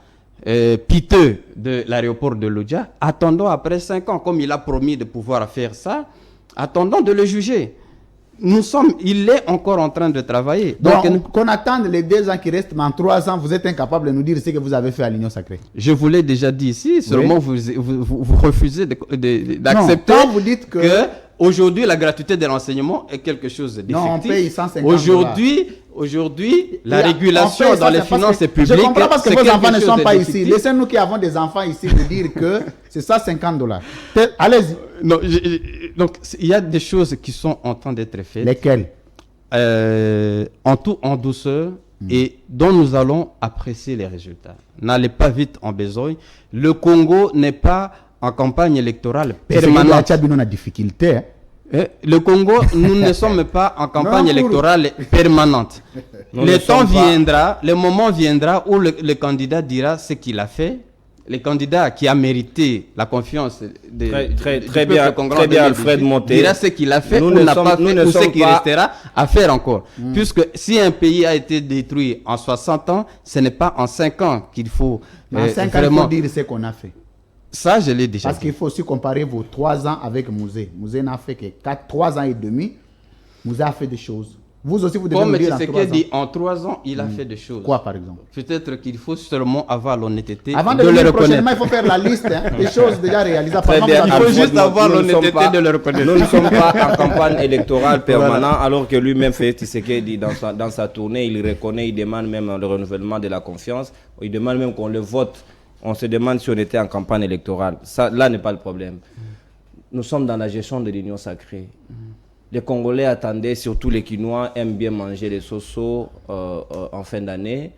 piteux de l'aéroport de Lodja. Attendons après 5 ans, comme il a promis de pouvoir faire ça, attendons de le juger. Il est encore en train de travailler. Donc, qu'on attende les 2 ans qui restent, mais en 3 ans, vous êtes incapable de nous dire ce que vous avez fait à l'Union Sacrée. Je vous l'ai déjà dit ici, seulement vous refusez d'accepter vous dites que aujourd'hui, la gratuité de l'enseignement est quelque chose d'effectif. Non, on paye 150 Aujourd'hui, la régulation dans les finances publiques. Je comprends parce que vos enfants ne sont pas ici. Laissez-nous qui avons des enfants ici vous dire que c'est ça $50. Allez-y. Non, donc, il y a des choses qui sont en train d'être faites. Lesquelles? En douceur et dont nous allons apprécier les résultats. N'allez pas vite en besogne. Le Congo n'est pas en campagne électorale permanente. Difficulté. Le Congo, nous ne sommes pas en campagne électorale permanente. Le moment viendra où le candidat dira ce qu'il a fait. Le candidat qui a mérité la confiance du bien, Alfred Monté dira ce qu'il a fait ou n'a pas fait ou ce qui restera à faire encore. Puisque si un pays a été détruit en 60 ans, ce n'est pas en 5 ans qu'il faut en 5 ans, il faut dire ce qu'on a fait. Ça, je l'ai déjà Parce qu'il faut aussi comparer vos 3 ans avec Mouzé. Mouzé n'a fait que 3 ans et demi. Mouzé a fait des choses. Vous aussi, vous devez nous dire en 3 ans. Dit, en 3 ans, il a fait des choses. Quoi, par exemple? Peut-être qu'il faut seulement avoir l'honnêteté de le reconnaître. Prochainement, il faut faire la liste des choses déjà réalisées. Il faut juste avoir l'honnêteté de le reconnaître. Nous ne sommes pas en campagne électorale permanente, alors que lui-même fait Tshisekedi dans sa tournée, il reconnaît, il demande même le renouvellement de la confiance, il demande même qu'on le vote. On se demande si on était en campagne électorale. Ça, là n'est pas le problème. Nous sommes dans la gestion de l'Union sacrée. Les Congolais attendaient, surtout les Quinois, aiment bien manger les sosos en fin d'année.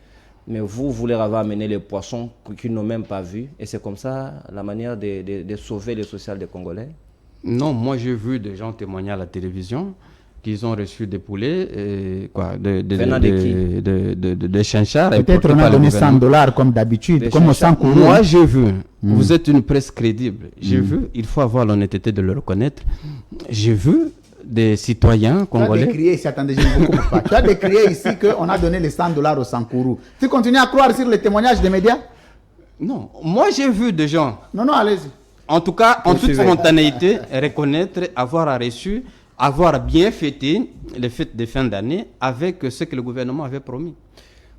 Mais vous leur avez amené les poissons qu'ils n'ont même pas vus. Et c'est comme ça la manière de sauver le social des Congolais? Non, moi j'ai vu des gens témoigner à la télévision qu'ils ont reçu des poulets, des chinchards. Peut-être on a donné $100 comme d'habitude, comme au Sankourou. Moi j'ai vu, vous êtes une presse crédible. J'ai vu, il faut avoir l'honnêteté de le reconnaître. J'ai vu des citoyens congolais. Tu as décrié ici, attendez, je ne vous coupe pas. Tu as décrié ici qu'on a donné les $100 au Sankourou. Tu continues à croire sur les témoignages des médias? Non, moi j'ai vu des gens. Non, allez-y. En tout cas, en toute spontanéité, reconnaître, avoir reçu, avoir bien fêté les fêtes de fin d'année avec ce que le gouvernement avait promis.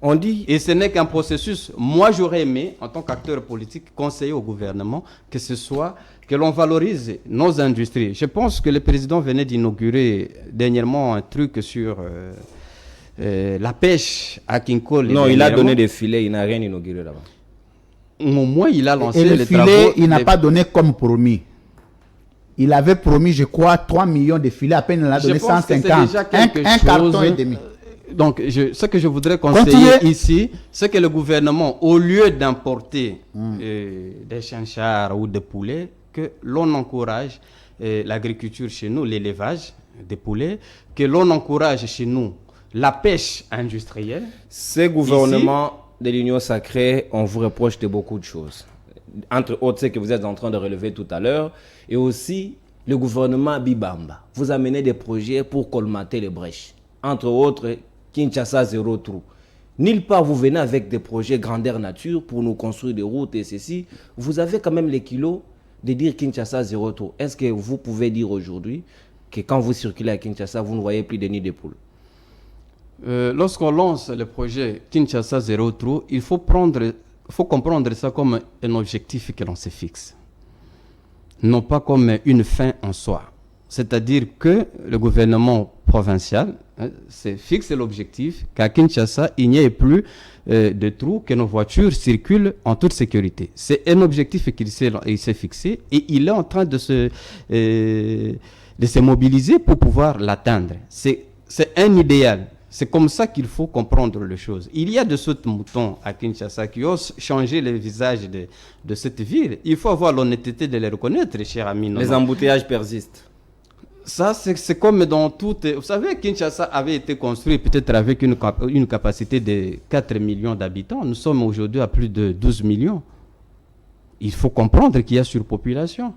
On dit, et ce n'est qu'un processus. Moi, j'aurais aimé, en tant qu'acteur politique, conseiller au gouvernement que l'on valorise nos industries. Je pense que le président venait d'inaugurer dernièrement un truc sur la pêche à Kinkole. Non, il a donné des filets, il n'a rien inauguré là-bas. Au moins, il a lancé les filets, il n'a pas donné comme promis. Il avait promis, je crois, 3 millions de filets, à peine il en a donné 150. Un carton et demi. Donc, ce que je voudrais conseiller ici, c'est que le gouvernement, au lieu d'importer des chinchards ou des poulets, que l'on encourage l'agriculture chez nous, l'élevage des poulets, que l'on encourage chez nous la pêche industrielle. Ces gouvernements de l'Union sacrée, on vous reproche de beaucoup de choses. Entre autres, ce que vous êtes en train de relever tout à l'heure, et aussi le gouvernement Bibamba. Vous amenez des projets pour colmater les brèches. Entre autres, Kinshasa zéro trou. Nulle part vous venez avec des projets grandeur nature pour nous construire des routes et ceci. Vous avez quand même les kilos de dire Kinshasa zéro trou. Est-ce que vous pouvez dire aujourd'hui que quand vous circulez à Kinshasa, vous ne voyez plus de nids de poules? Lorsqu'on lance le projet Kinshasa Zéro Trou, il faut comprendre ça comme un objectif que l'on se fixe, non pas comme une fin en soi. C'est-à-dire que le gouvernement provincial fixe l'objectif qu'à Kinshasa, il n'y ait plus de trous, que nos voitures circulent en toute sécurité. C'est un objectif qu'il s'est fixé et il est en train de se mobiliser pour pouvoir l'atteindre. C'est un idéal. C'est comme ça qu'il faut comprendre les choses. Il y a de sauts moutons à Kinshasa qui osent changer le visage de cette ville. Il faut avoir l'honnêteté de les reconnaître, cher ami. Les embouteillages persistent. Ça, c'est comme dans toutes... Vous savez, Kinshasa avait été construit peut-être avec une capacité de 4 millions d'habitants. Nous sommes aujourd'hui à plus de 12 millions. Il faut comprendre qu'il y a surpopulation.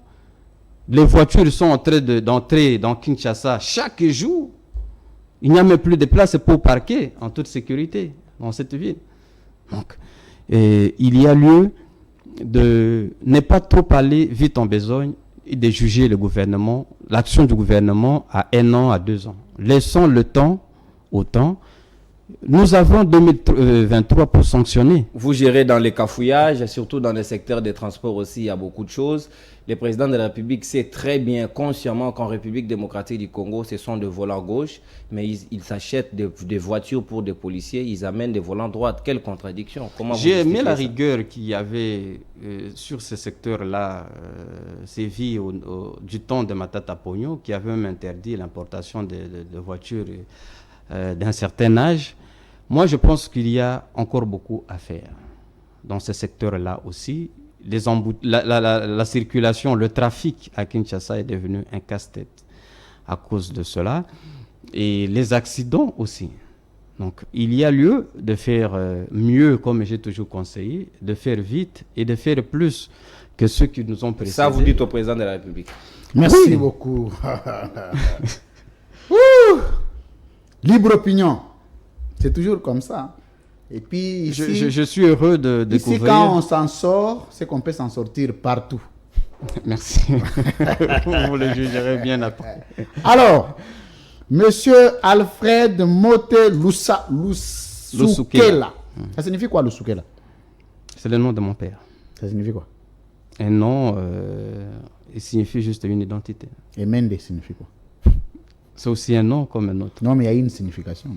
Les voitures sont en train d'entrer dans Kinshasa chaque jour. Il n'y a même plus de place pour parquer en toute sécurité dans cette ville. Donc, il y a lieu de ne pas trop aller vite en besogne et de juger le gouvernement, l'action du gouvernement à 1 an, à 2 ans. Laissons le temps au temps. Nous avons 2023 pour sanctionner. Vous gérez dans les cafouillages, surtout dans le secteur des transports aussi, il y a beaucoup de choses. Le président de la République sait très bien, consciemment, qu'en République démocratique du Congo, ce sont des volants gauche, mais ils s'achètent des voitures pour des policiers, ils amènent des volants droite. Quelle contradiction! J'ai aimé la rigueur qu'il y avait sur ce secteur-là, sévi du temps de Matata Pogno, qui avait même interdit l'importation de voitures d'un certain âge. Moi, je pense qu'il y a encore beaucoup à faire dans ce secteur-là aussi. La circulation, le trafic à Kinshasa est devenu un casse-tête à cause de cela. Et les accidents aussi. Donc, il y a lieu de faire mieux, comme j'ai toujours conseillé, de faire vite et de faire plus que ceux qui nous ont précédés. Ça, vous dites au président de la République. Merci beaucoup. Libre opinion. C'est toujours comme ça. Et puis ici, je suis heureux de découvrir. Ici, quand on s'en sort, c'est qu'on peut s'en sortir partout. Merci. Vous le jugerez bien après. Alors, Monsieur Alfred Mote Lusukela. Ça signifie quoi, Lusukela? C'est le nom de mon père. Ça signifie quoi? Un nom, il signifie juste une identité. Et Mende signifie quoi? C'est aussi un nom comme un autre. Non, mais il y a une signification.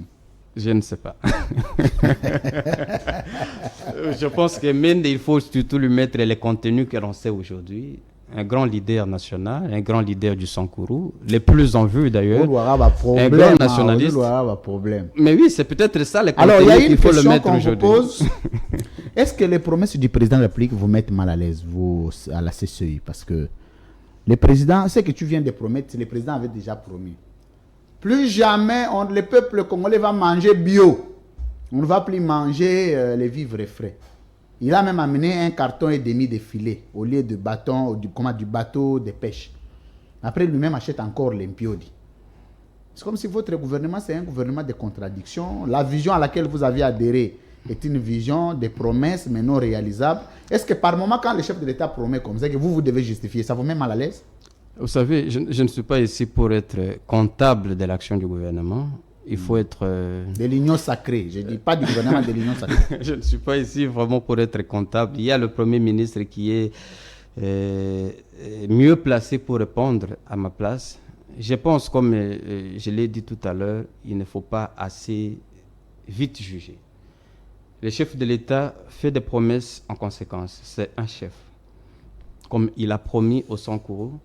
Je ne sais pas. Je pense que Mende, il faut surtout lui mettre les contenus que l'on sait aujourd'hui. Un grand leader national, un grand leader du Sankourou, les plus en vue d'ailleurs. Un grand nationaliste. Mais oui, c'est peut-être ça les contenus qu'il faut le mettre aujourd'hui. Est-ce que les promesses du président de la République vous mettent mal à l'aise, vous, à la CCI? Parce que le président, ce que tu viens de promettre, le président avait déjà promis. Plus jamais le peuple congolais va manger bio. On ne va plus manger les vivres frais. Il a même amené un carton et demi de filet au lieu de bâton, du bateau de pêche. Après, lui-même achète encore l'impiodi. C'est comme si votre gouvernement, c'est un gouvernement de contradictions. La vision à laquelle vous avez adhéré est une vision de promesses, mais non réalisables. Est-ce que par moment, quand le chef de l'État promet comme ça, que vous devez justifier, ça vous met mal à l'aise? Vous savez, je ne suis pas ici pour être comptable de l'action du gouvernement. Il faut être... De l'union sacrée. Je ne dis pas du gouvernement, de l'union sacrée. Je ne suis pas ici vraiment pour être comptable. Il y a le Premier ministre qui est mieux placé pour répondre à ma place. Je pense, comme je l'ai dit tout à l'heure, il ne faut pas assez vite juger. Le chef de l'État fait des promesses en conséquence. C'est un chef. Comme il a promis au Sankourou,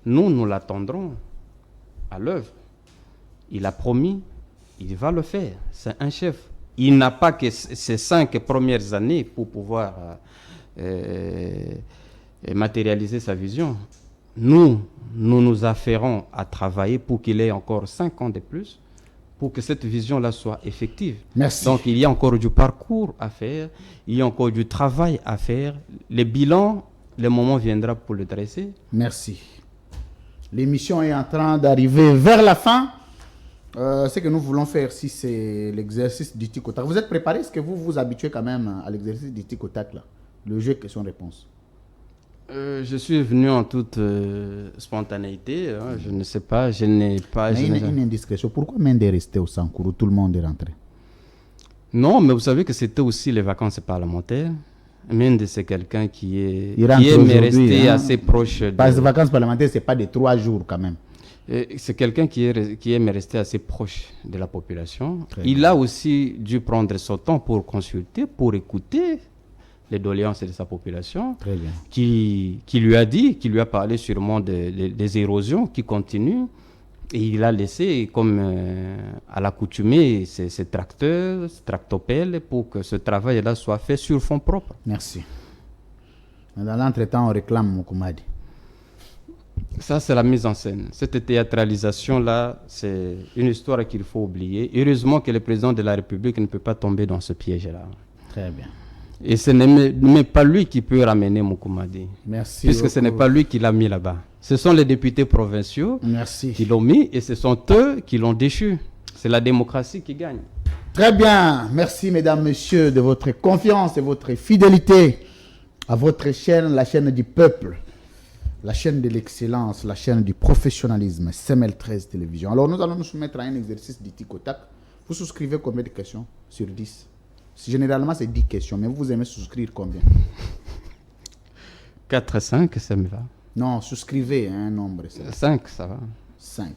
nous l'attendrons à l'œuvre. Il a promis, il va le faire. C'est un chef. Il n'a pas que ces 5 premières années pour pouvoir matérialiser sa vision. Nous nous affairons à travailler pour qu'il ait encore 5 ans de plus, pour que cette vision-là soit effective. Merci. Donc il y a encore du parcours à faire, il y a encore du travail à faire. Le bilan, le moment viendra pour le dresser. Merci. L'émission est en train d'arriver vers la fin. Ce que nous voulons faire, si c'est l'exercice du tic-au-tac. Vous êtes préparé? Est-ce que vous vous habituez quand même à l'exercice du tic-au-tac, là? Le jeu question-réponse. Je suis venu en toute spontanéité. Hein, je ne sais pas, je n'ai pas... Une indiscrétion. Pourquoi Mende est resté au Sankourou? Tout le monde est rentré. Non, mais vous savez que c'était aussi les vacances parlementaires. Mendes, c'est quelqu'un qui est resté assez proche. Parce que les vacances parlementaires, ce n'est pas de 3 jours quand même. C'est quelqu'un qui est resté assez proche de la population. Il a aussi dû prendre son temps pour consulter, pour écouter les doléances de sa population. Très bien. Qui lui a parlé sûrement des érosions qui continuent. Et il a laissé, comme à l'accoutumée, ses tracteurs, ses tractopelles, pour que ce travail-là soit fait sur fonds propres. Merci. Dans l'entretemps, on réclame Moukoumadi. Ça, c'est la mise en scène. Cette théâtralisation-là, c'est une histoire qu'il faut oublier. Heureusement que le président de la République ne peut pas tomber dans ce piège-là. Très bien. Et ce n'est même pas lui qui peut ramener Moukoumadi. Merci. Puisque ce n'est pas lui qui l'a mis là-bas. Ce sont les députés provinciaux qui l'ont mis et ce sont eux qui l'ont déchu. C'est la démocratie qui gagne. Très bien. Merci, mesdames, messieurs, de votre confiance et votre fidélité à votre chaîne, la chaîne du peuple, la chaîne de l'excellence, la chaîne du professionnalisme, CML 13 Télévision. Alors, nous allons nous soumettre à un exercice du tic au tac. Vous souscrivez combien de questions sur 10? Généralement, c'est 10 questions, mais vous aimez souscrire combien? 4 5, ça me va. Non, souscrivez un nombre. 5, ça va. 5.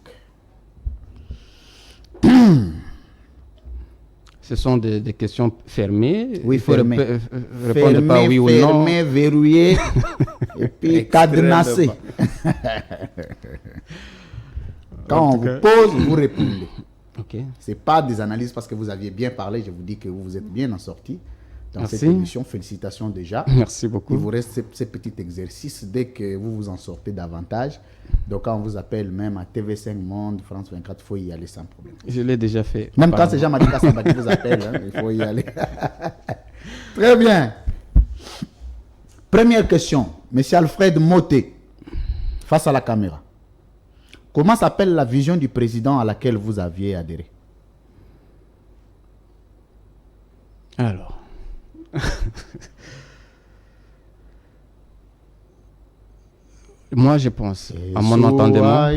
Ce sont des questions fermées. Oui, fermées. Répondre par oui ou non. Fermées, verrouillées et puis cadenassées. Quand on vous pose, vous répondez. Okay. Ce n'est pas des analyses parce que vous aviez bien parlé. Je vous dis que vous vous êtes bien en sorti dans Merci. cette émission. Félicitations déjà. Merci beaucoup. Il vous reste ces petits exercices dès que vous vous en sortez davantage. Donc, quand on vous appelle même à TV5 Monde, France 24, il faut y aller sans problème. Je l'ai déjà fait. Même quand c'est Jean-Marie Kassamba qui vous appelle, hein, il faut y aller. Très bien. Première question. Monsieur Alfred Moté, face à la caméra. Comment s'appelle la vision du président à laquelle vous aviez adhéré? Alors. Moi, je pense, à mon entendement,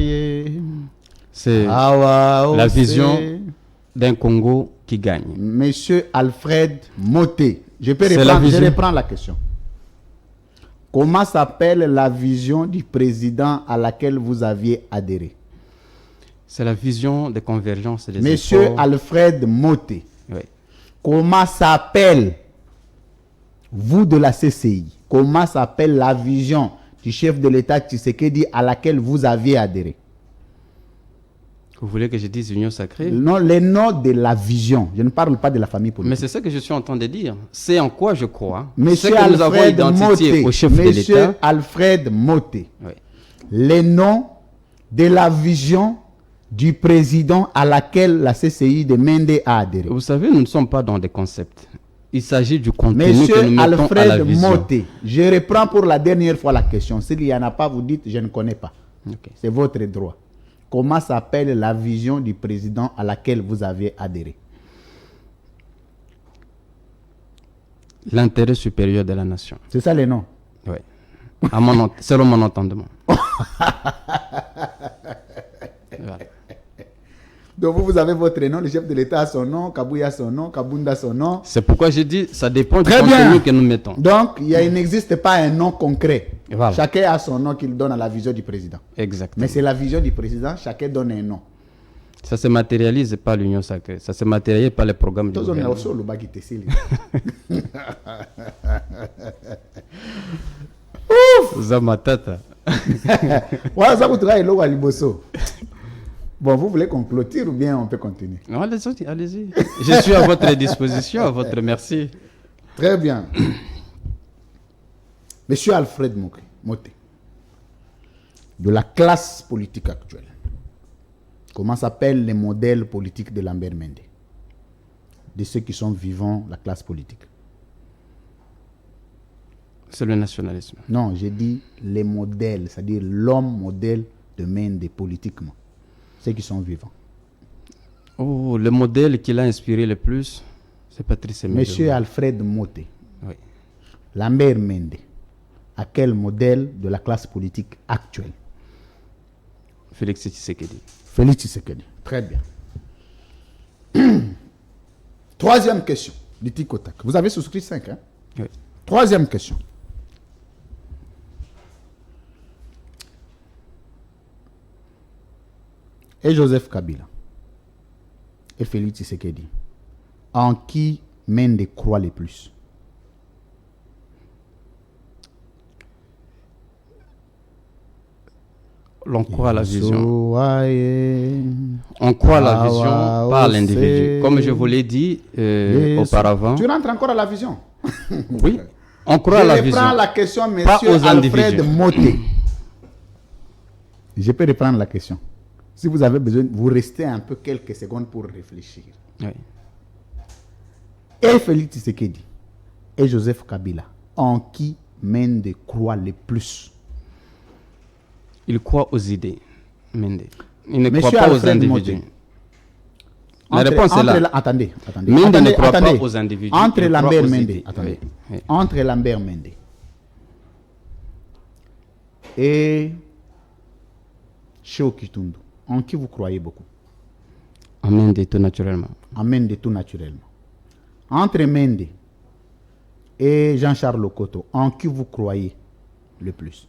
c'est la vision d'un Congo qui gagne. Monsieur Alfred Moté, je reprends la question. Comment s'appelle la vision du président à laquelle vous aviez adhéré? C'est la vision de convergence des Monsieur efforts. Alfred Moté. Oui. Comment s'appelle, vous de la CCI, comment s'appelle la vision du chef de l'État Tshisekedi à laquelle vous aviez adhéré? Vous voulez que je dise union sacrée? Non, les noms de la vision. Je ne parle pas de la famille politique. Mais c'est ce que je suis en train de dire. C'est en quoi je crois. Monsieur ce que nous avons identifié au chef de l'État. Monsieur Alfred Moté. Oui. Les noms de la vision du président à laquelle la CCI de Mende a adhéré. Vous savez, nous ne sommes pas dans des concepts. Il s'agit du contenu que nous Monsieur mettons à la Alfred vision. Moté, je reprends pour la dernière fois la question. S'il n'y en a pas, vous dites je ne connais pas. Okay. C'est votre droit. Comment s'appelle la vision du président à laquelle vous avez adhéré? L'intérêt supérieur de la nation. C'est ça les noms? Oui. Selon mon entendement. Voilà. Donc vous avez votre nom, le chef de l'État a son nom, Kabouya a son nom, Kabunda a son nom. C'est pourquoi j'ai dit ça dépend du Très contenu bien. que nous mettons. Donc il n'existe pas un nom concret. Voilà. Chacun a son nom qu'il donne à la vision du président. Exactement. Mais c'est la vision du président, chacun donne un nom. Ça se matérialise pas l'union sacrée. Ça se matérialise pas les programmes du Tous on est gouvernement. aussi le bas qui te signe. Zamatata. Voilà, ça vous travaille l'eau à Liboso. Bon, vous voulez qu'on clôture ou bien on peut continuer? Non, allez-y, allez-y. Je suis à votre disposition, à votre merci. Très bien. Monsieur Alfred Moté, de la classe politique actuelle, comment s'appellent les modèles politiques de Lambert Mende? De ceux qui sont vivants, la classe politique. C'est le nationalisme. Non, j'ai dit les modèles, c'est-à-dire l'homme modèle de Mende politiquement. Ceux qui sont vivants. Oh, le modèle qui l'a inspiré le plus, c'est Patrice Emery. Monsieur Alfred Moté, Oui. Lambert Mende, à quel modèle de la classe politique actuelle? Félix Tshisekedi. Félix Tshisekedi. Très bien. Troisième question du tic au tac. Vous avez souscrit 5, hein? Oui. Troisième question. Et Joseph Kabila et Félix Tshisekedi, en qui Mende croit le plus? On croit à la vision. On croit à la vision par l'individu. Comme je vous l'ai dit auparavant. Tu rentres encore à la vision? Oui. On croit à la vision. Je reprends la question, monsieur Alfred Moté. Je peux reprendre la question. Si vous avez besoin, vous restez un peu quelques secondes pour réfléchir. Oui. Et Félix Tshisekedi et Joseph Kabila, en qui Mende croit le plus? Il croit aux idées, Mende. Il ne croit pas aux individus. La réponse est là. Attendez. Mende ne croit pas aux individus. Entre Lambert Mende, oui. Entre Lambert Mende et Cheo Kitundu, en qui vous croyez beaucoup? En Mende, tout naturellement. En Mende, tout naturellement. Entre Mende et Jean-Charles Lokoto, en qui vous croyez le plus?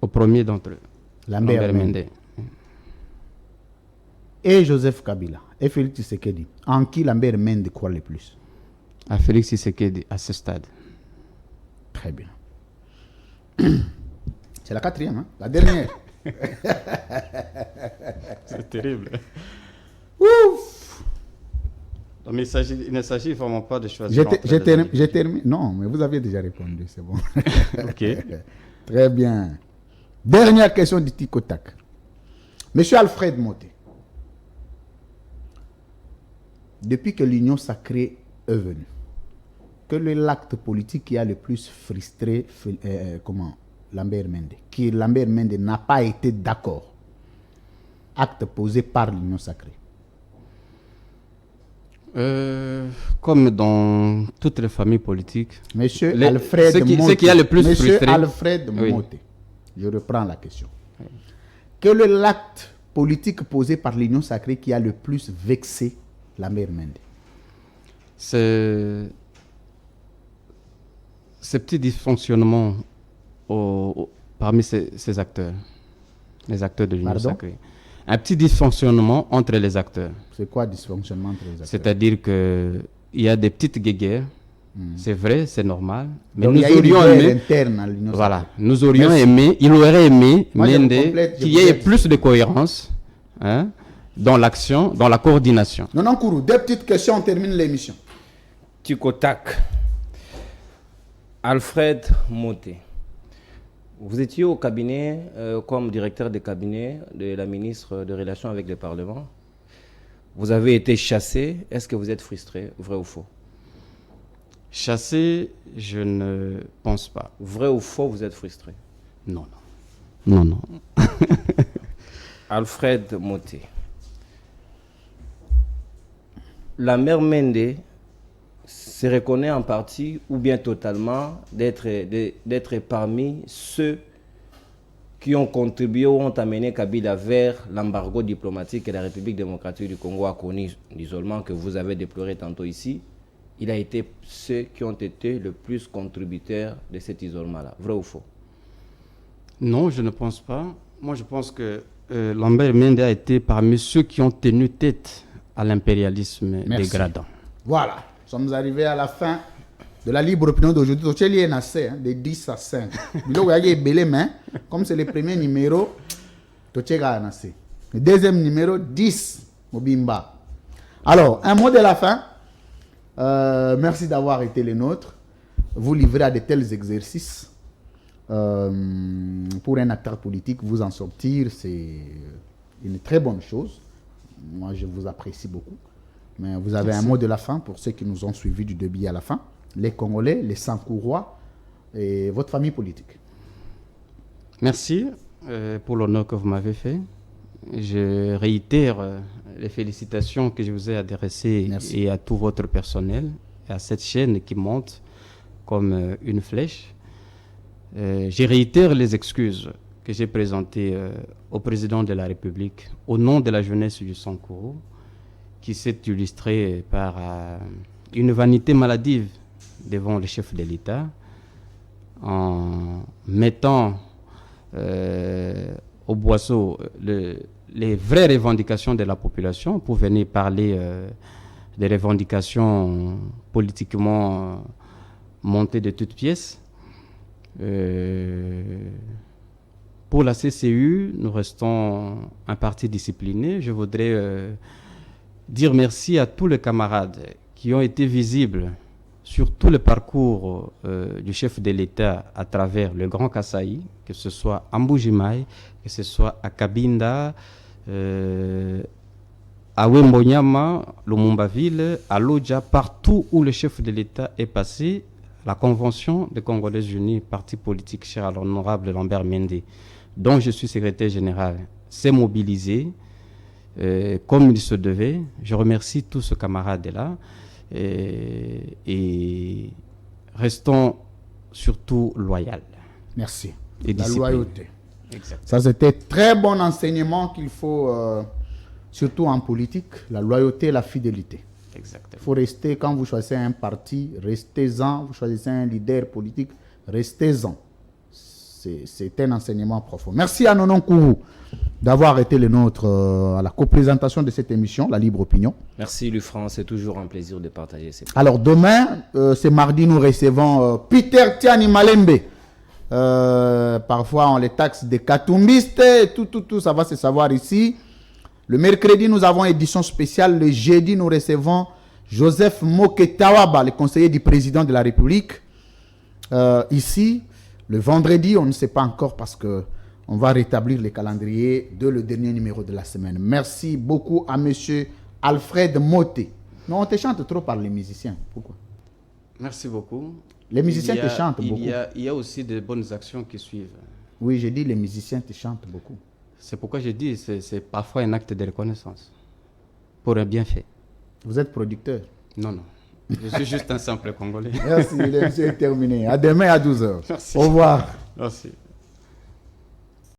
Au premier d'entre eux. Lambert Mende. Et Joseph Kabila et Félix Tshisekedi, en qui Lambert Mende croit le plus? À Félix Tshisekedi, à ce stade. Très bien. C'est la quatrième, hein? La dernière. C'est terrible. Ouf! Donc, il ne s'agit vraiment pas de choisir. J'ai terminé. Non, mais vous aviez déjà répondu, c'est bon. Ok. Très bien. Dernière question du tic au tac. Monsieur Alfred Moté, depuis que l'union sacrée est venue, quel est l'acte politique qui a le plus frustré Lambert Mende, qui Lambert Mende n'a pas été d'accord? Acte posé par l'union sacrée. Comme dans toutes les familles politiques. Monsieur Alfred Moté. Ce qui a le plus frustré. Monsieur Alfred Moté. Je reprends la question. Oui. Quel est l'acte politique posé par l'union sacrée qui a le plus vexé Lambert Mende? C'est ces petits dysfonctionnements parmi ces acteurs, les acteurs de l'union sacrée. Un petit dysfonctionnement entre les acteurs. C'est quoi dysfonctionnement entre les acteurs? C'est-à-dire qu'il y a des petites guéguerres. C'est vrai, c'est normal. Mais donc, nous aurions aimé. Voilà. Nous aurions aimé, il aurait aimé Mende qu'il y ait plus de cohérence dans l'action, dans la coordination. Non, Kourou, deux petites questions, on termine l'émission. Ticotac. Alfred Moté. Vous étiez au cabinet comme directeur de cabinet de la ministre des Relations avec le Parlement. Vous avez été chassé. Est-ce que vous êtes frustré, vrai ou faux? Chassé, je ne pense pas. Vrai ou faux, vous êtes frustré? Non. Non. Alfred Moté. Lambert Mende se reconnaît en partie ou bien totalement d'être parmi ceux qui ont contribué ou ont amené Kabila vers l'embargo diplomatique que la République démocratique du Congo a connu, l'isolement que vous avez déploré tantôt ici. Il a été ceux qui ont été le plus contributeurs de cet isolement-là. Vrai ou faux? Non, je ne pense pas. Moi, je pense que Lambert Mende a été parmi ceux qui ont tenu tête à l'impérialisme dégradant. Voilà, nous sommes arrivés à la fin de la libre opinion d'aujourd'hui. De 10 à 5. Comme c'est le premier numéro, le deuxième numéro, 10. Mobimba. Alors, un mot de la fin. Merci d'avoir été les nôtres. Vous livrez à de tels exercices. Pour un acteur politique, vous en sortir, c'est une très bonne chose. Moi, je vous apprécie beaucoup. Mais vous avez un mot de la fin pour ceux qui nous ont suivis du début à la fin. Les Congolais, les Sankourois et votre famille politique. Merci pour l'honneur que vous m'avez fait. Je réitère les félicitations que je vous ai adressées et à tout votre personnel et à cette chaîne qui monte comme une flèche. Je réitère les excuses que j'ai présentées au président de la République au nom de la jeunesse du Sankourou qui s'est illustré par une vanité maladive devant le chef de l'État, en mettant au boisseau les vraies revendications de la population pour venir parler des revendications politiquement montées de toutes pièces. Pour la CCU, nous restons un parti discipliné. Je voudrais dire merci à tous les camarades qui ont été visibles sur tout le parcours du chef de l'État à travers le Grand Kasaï, que ce soit à Mbujimaï, que ce soit à Cabinda, à Wembonyama, Lumumba-Ville, à Lodja, partout où le chef de l'État est passé, la Convention des Congolais Unis, parti politique cher à l'honorable Lambert Mende, dont je suis secrétaire général, s'est mobilisé comme il se devait. Je remercie tous ce camarade-là et restons surtout loyaux. Merci. Et la loyauté. Exactement. Ça, c'était très bon enseignement qu'il faut, surtout en politique, la loyauté et la fidélité. Exactement. Il faut rester, quand vous choisissez un parti, restez-en. Vous choisissez un leader politique, restez-en. C'est un enseignement profond. Merci à Nonon Kourou d'avoir été le nôtre à la coprésentation de cette émission, La Libre Opinion. Merci Lufran, c'est toujours un plaisir de partager ces points. Alors demain, c'est mardi, nous recevons Peter Tiani Malembe. Parfois on les taxe des katumbistes, tout, ça va se savoir ici. Le mercredi, nous avons édition spéciale. Le jeudi, nous recevons Joseph Moketawaba, le conseiller du président de la République, ici. Le vendredi, on ne sait pas encore parce qu'on va rétablir les calendriers de le dernier numéro de la semaine. Merci beaucoup à monsieur Alfred Moté. Non, on te chante trop par les musiciens. Pourquoi? Merci beaucoup. Les musiciens te chantent beaucoup. Il y a aussi de bonnes actions qui suivent. Oui, j'ai dit les musiciens te chantent beaucoup. C'est pourquoi je dis c'est parfois un acte de reconnaissance pour un bienfait. Vous êtes producteur? Non. Je suis juste un simple Congolais. Merci, l'émission est terminée. À demain à 12h. Merci. Au revoir. Merci.